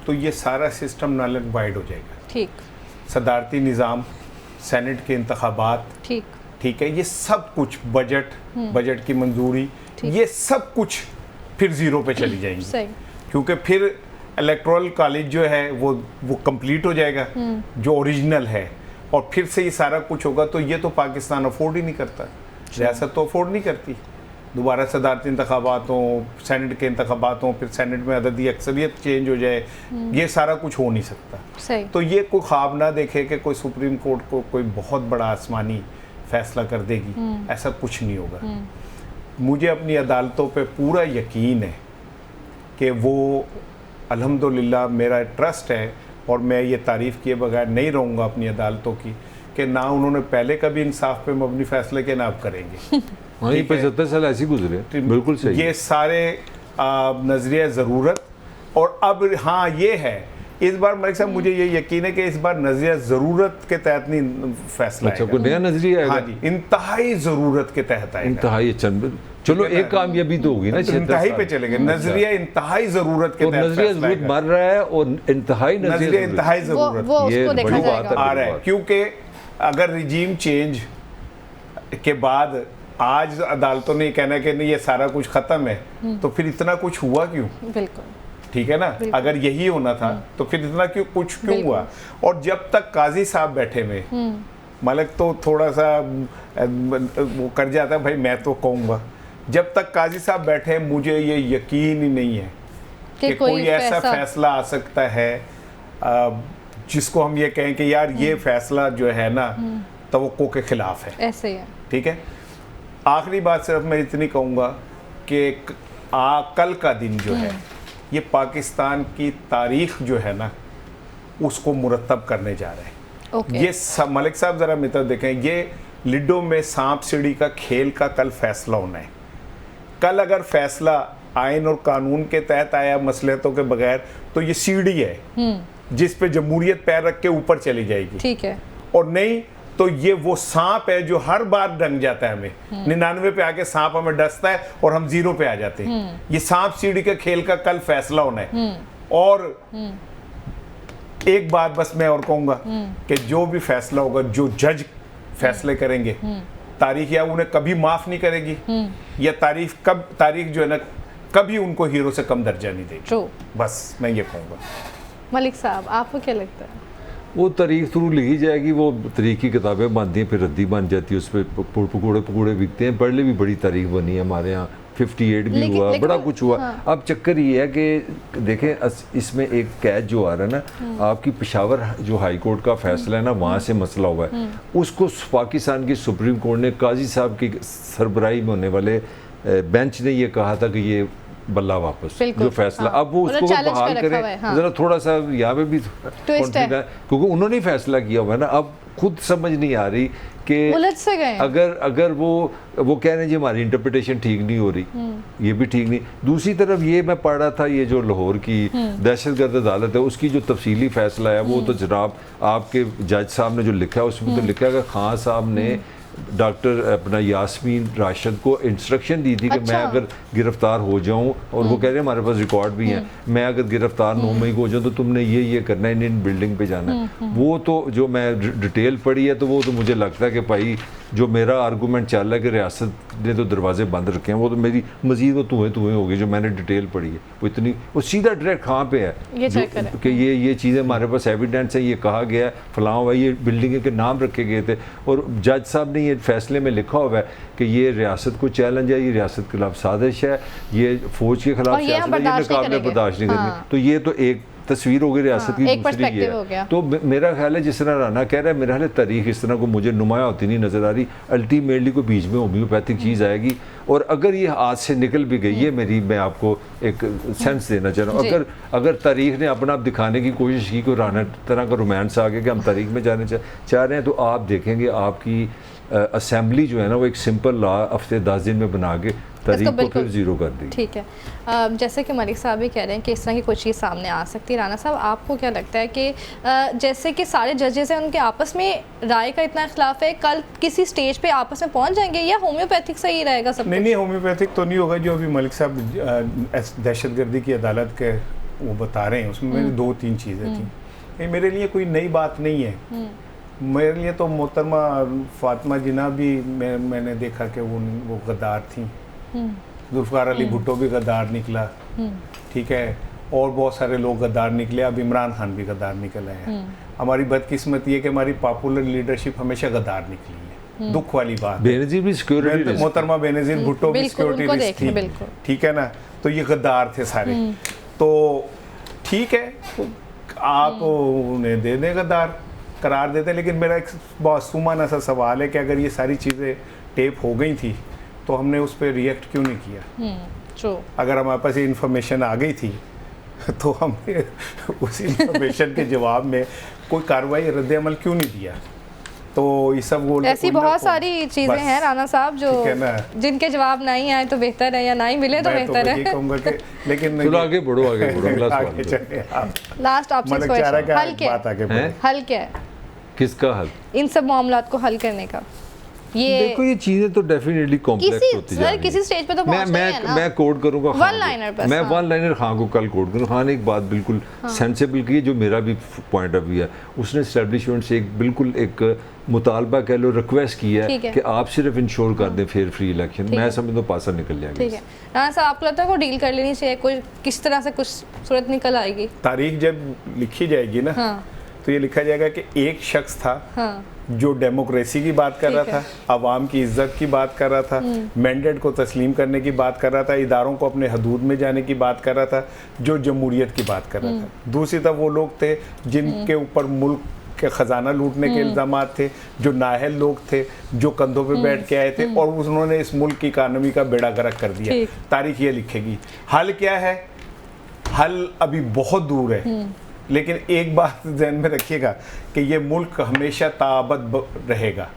[SPEAKER 2] तो ये सारा सिस्टम नल एंड वाइड हो जाएगा। ठीक, सदारती निज़ाम, सेनेट के इंतखाबात, ठीक है, ये सब कुछ, बजट की मंजूरी, ये सब कुछ फिर जीरो पे चली जाएंगी, क्योंकि फिर इलेक्टोरल कॉलेज जो है वो कंप्लीट हो जाएगा जो ओरिजिनल है, और फिर से ये सारा कुछ होगा। तो ये तो पाकिस्तान अफोर्ड ही नहीं करता, रियासत तो अफोर्ड नहीं करती। दोबारा सदारती इंतखाबात हों, सेनेट के इंतखाबात हों, फिर सेनेट में अददी अक्सरियत चेंज हो जाए, ये सारा कुछ हो नहीं सकता। तो ये कोई ख्वाब ना देखे कि कोई सुप्रीम कोर्ट को कोई बहुत बड़ा आसमानी फैसला कर देगी, ऐसा कुछ नहीं होगा। मुझे अपनी अदालतों पे पूरा यकीन है कि वो, अल्हम्दुलिल्लाह मेरा ट्रस्ट है, और मैं ये तारीफ़ किए बगैर नहीं रहूँगा अपनी अदालतों की, कि ना उन्होंने पहले कभी इंसाफ पे मबनी फैसले के ना अब करेंगे।
[SPEAKER 3] 75 साल ऐसे गुजरे, बिल्कुल सही।
[SPEAKER 2] ये सारे नजरिया ज़रूरत, और अब हाँ ये है, इस बार मलिक साहब मुझे ये यकीन है कि इस बार नजरिया ज़रूरत के तहत नहीं फैसला
[SPEAKER 3] अच्छा, कोई नया नजरिया है?
[SPEAKER 2] हाँ जी, इंतहाई ज़रूरत के तहत आएगा।
[SPEAKER 3] इंतहाई, चलो एक कामयाबी तो होगी ना,
[SPEAKER 2] इंतहाई पे चलेंगे। नजरिया इंतहाई ज़रूरत के तहत
[SPEAKER 3] नजरिया ज़रूरत मर रहा है, और इंतहाई
[SPEAKER 2] नजरिया इंतहाई ज़रूरत
[SPEAKER 3] ये बड़ी बात
[SPEAKER 2] आ रहा है। क्योंकि अगर रिजीम चेंज के बाद आज अदालतों ने कहना कि नहीं ये सारा कुछ खत्म है, तो फिर इतना कुछ हुआ क्यों? बिल्कुल ठीक है ना, अगर यही होना था तो फिर इतना क्यों हुआ? और जब तक काजी साहब बैठे हुए, मलिक तो थोड़ा सा वो कर जाता है, भाई मैं तो कहूँगा, जब तक काजी साहब बैठे मुझे ये यकीन ही नहीं है कि कोई ऐसा फैसला आ सकता है जिसको हम ये कहें कि यार ये फैसला जो है ना तवक्को के खिलाफ है। ऐसे ही है, ठीक है। आखिरी बात सिर्फ मैं इतनी कहूँगा कि कल का दिन जो है ये पाकिस्तान की तारीख जो है ना उसको मुरतब करने जा रहे हैं। ये मलिक साहब ज़रा मित्र देखें, ये लिडो में सांप सीढ़ी का खेल का कल फैसला होना है। कल अगर फैसला आइन और कानून के तहत आया मसलहतों के बगैर, तो ये सीढ़ी है जिस पे जमहूरियत पैर रख के ऊपर चली जाएगी, ठीक है। और नहीं तो ये वो सांप है जो हर बार डंग जाता है हमें, 99 पे आके सांप हमें डसता है और हम 0 पे आ जाते हैं। ये सांप सीढ़ी के खेल का कल फैसला होना है। और एक बात बस मैं और कहूंगा कि जो भी फैसला होगा, जो जज फैसले करेंगे, तारीख या उन्हें कभी माफ नहीं करेगी, या तारीख जो है ना कभी उनको हीरो से कम दर्जा नहीं देगी। बस मैं ये कहूँगा।
[SPEAKER 1] मलिक साहब आपको क्या लगता है?
[SPEAKER 3] वो तारीख थ्रू लिखी जाएगी, वो तारीख की किताबें बनती हैं, फिर रद्दी बन जाती है, उस पर पकौड़े बिकते हैं। पहले भी बड़ी तारीख बनी है हमारे यहाँ, 58 भी हुआ, बड़ा कुछ हुआ। हाँ। अब चक्कर ये है कि देखें इसमें एक कैद जो आ रहा है ना, आपकी पेशावर जो हाई कोर्ट का फैसला है ना, वहाँ से मसला हुआ है। उसको पाकिस्तान की सुप्रीम कोर्ट ने काजी साहब की सरबराही में होने वाले बेंच ने ये कहा था कि ये बल्ला वापस जो फैसला, अब वो उसको बहाल करें। हाँ। जरा थोड़ा सा यहाँ पे भी क्योंकि उन्होंने फैसला किया हुआ है ना। अब खुद समझ नहीं आ रही कि
[SPEAKER 1] उलझ से गए।
[SPEAKER 3] अगर वो कह रहे हैं जी हमारी इंटरप्रिटेशन ठीक नहीं हो रही, ये भी ठीक नहीं। दूसरी तरफ ये मैं पढ़ रहा था, ये जो लाहौर की दहशतगर्द अदालत है उसकी जो तफसीली फैसला है वो तो जनाब आपके जज साहब ने जो लिखा है उसमें तो लिखा है कि खान साहब ने डॉक्टर अपना यास्मीन राशिद को इंस्ट्रक्शन दी थी कि मैं अगर गिरफ्तार हो जाऊं, और वो कह रहे हैं हमारे पास रिकॉर्ड भी है, मैं अगर गिरफ्तार 9 मई को हो जाऊं तो तुमने ये करना है, इन बिल्डिंग पे जाना है। वो तो जो मैं डिटेल पढ़ी है तो वो तो मुझे लगता है कि भाई जो मेरा आर्गूमेंट चल रहा है कि रियासत ने तो दरवाजे बंद रखे हैं, वो तो मेरी मजीद वो तुम्हें हो गई जो मैंने डिटेल पढ़ी है, वो इतनी वो सीधा डायरेक्ट कहाँ पे है कि ये चीज़ें हमारे पास एविडेंस है, ये कहा गया है फलां हुआ, ये बिल्डिंग के नाम रखे गए थे, और जज साहब ने ये फैसले में लिखा हुआ है कि ये रियासत को चैलेंज है, ये रियासत के खिलाफ साजिश है, ये फौज के खिलाफ ये नाकाबिल बर्दाश्त नहीं करनी। तो ये तो एक तस्वीर हो गई रियासत की, दूसरी है। तो मेरा ख्याल है जिस तरह राना कह रहा है, मेरा ख्याल है तारीख इस तरह को मुझे नुमाया होती नहीं नजर आ रही। अल्टीमेटली को बीच में होम्योपैथिक चीज़ आएगी, और अगर ये हाथ से निकल भी गई, ये मैं आपको एक सेंस देना चाह रहा हूँ, अगर तारीख ने अपना आप दिखाने की कोशिश की कोई राना तरह का रोमांस आ गया कि हम तारीख में जाने चाह रहे हैं, तो आप देखेंगे आपकी असेंबली जो है ना वो एक सिंपल लॉ हफ्ते 10 दिन में बना के तारीख को फिर जीरो कर दी।
[SPEAKER 1] ठीक है, जैसे कि मलिक साहब भी कह रहे हैं कि इस तरह की कोई चीज़ सामने आ सकती है। राना साहब आपको क्या लगता है कि जैसे कि सारे जजेस हैं उनके आपस में राय का इतना इख्लाफ है, कल किसी स्टेज पे आपस में पहुंच जाएंगे या होम्योपैथिक सही रहेगा सब?
[SPEAKER 2] नहीं, होम्योपैथिक तो नहीं होगा। जो अभी मलिक साहब दहशतगर्दी की अदालत के वो बता रहे हैं उसमें मेरी 2-3 चीज़ें थी। ये मेरे लिए कोई नई बात नहीं है। मेरे लिए तो मोहतरमा फातिमा जिन्ना भी मैंने देखा कि वो गद्दार थी, जुल्फ़िकार अली भुट्टो भी गद्दार निकला, ठीक है, और बहुत सारे लोग गद्दार निकले, अब इमरान खान भी गद्दार निकल आए हैं। हमारी बदकिस्मती है कि हमारी पॉपुलर लीडरशिप हमेशा गद्दार निकली है, दुख वाली बात।
[SPEAKER 3] बेनज़ीर भी सिक्योरिटी,
[SPEAKER 2] मोहतरमा बेनज़ीर भुट्टो भी सिक्योरिटी रिस्क थी, ठीक है ना, तो ये गद्दार थे सारे। तो ठीक है, आप उन्हें दे दें गद्दार करार देते, लेकिन मेरा एक मासूमाना सा सवाल है कि अगर ये सारी चीज़ें टेप हो गई थी तो हमने उस पर रिएक्ट क्यों नहीं किया? अगर हमारे पास ये इन्फॉर्मेशन आ गई थी तो हमने उस इन्फॉर्मेशन के जवाब में कोई कार्रवाई रद्द अमल क्यों नहीं दिया? तो ये सब वो
[SPEAKER 1] ऐसी बहुत सारी चीज़ें हैं राना साहब जो जिनके जवाब नहीं आए तो बेहतर है, या नहीं मिले तो बेहतर है।
[SPEAKER 2] कहूँगा कि लेकिन
[SPEAKER 3] आगे बढ़ो
[SPEAKER 1] लास्ट आपसे हल क्या है?
[SPEAKER 3] किसका हल?
[SPEAKER 1] इन सब मामलात को हल करने का। ये
[SPEAKER 3] देखो ये चीजें तो डेफिनेटली कॉम्प्लेक्स होती जा रही है।
[SPEAKER 1] किसी स्टेज पे तो पहुंचना ही है ना।
[SPEAKER 3] मैं कोड करूंगा
[SPEAKER 1] वन लाइनर बस।
[SPEAKER 3] मैं वन लाइनर खान को कल कोड करूँ। खान ने एक बात बिल्कुल सेंसिबल की, जो मेरा भी पॉइंट ऑफ व्यू है। उसने एस्टेब्लिशमेंट से एक बिल्कुल एक मुतालबा कह लो, रिक्वेस्ट की है कि आप सिर्फ इंश्योर कर दें फेयर फ्री इलेक्शन। मैं समझ दो पासा निकल जाएगा।
[SPEAKER 1] ठीक है राना साहब, आपको लगता है को डील कर लेनी चाहिए, कोई किस तरह से कुछ सूरत निकल आएगी? तारीख
[SPEAKER 2] जब लिखी जाएगी ना तो ये लिखा जाएगा कि एक शख्स था जो डेमोक्रेसी की बात कर रहा था, अवाम की इज्जत की बात कर रहा था, मैंडेट को तस्लीम करने की बात कर रहा था, इदारों को अपने हदूद में जाने की बात कर रहा था, जो जमहूरियत की बात कर रहा था। दूसरी तरफ वो लोग थे जिनके ऊपर मुल्क के ख़जाना लूटने के इल्ज़ामात थे, जो नाअहल लोग थे, जो कंधों पे बैठ के आए थे, और उन्होंने इस मुल्क की इकानमी का बेड़ा गर्क कर दिया। तारीख ये लिखेगी। हल क्या है? हल अभी बहुत दूर है, लेकिन एक बात ध्यान में रखिएगा कि ये मुल्क हमेशा ताबद रहेगा।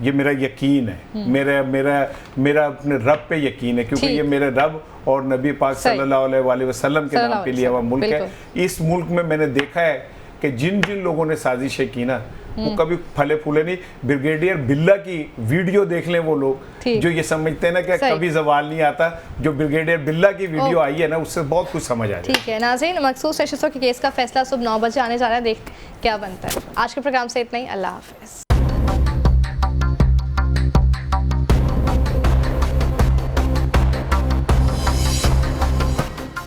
[SPEAKER 2] ये मेरा यकीन है, मेरा अपने रब पे यकीन है, क्योंकि ये मेरे रब और नबी पाक सल्लल्लाहु अलैहि वसल्लम के नाम पे लिया हुआ मुल्क है। इस मुल्क में मैंने देखा है कि जिन लोगों ने साजिशें की ना, वो कभी फले फूले नहीं। ब्रिगेडियर बिल्ला की वीडियो देख लें वो लोग जो ये समझते हैं ना कि कभी जवाल नहीं आता। जो ब्रिगेडियर बिल्ला की वीडियो आई है ना, उससे बहुत कुछ समझ आ जाए।
[SPEAKER 1] ठीक है नाज़रीन, मखसूस सेशंस के केस का फैसला सुबह 9 बजे आने जा रहा है, देख क्या बनता है। आज के प्रोग्राम से इतना ही। अल्लाह हाफिज़।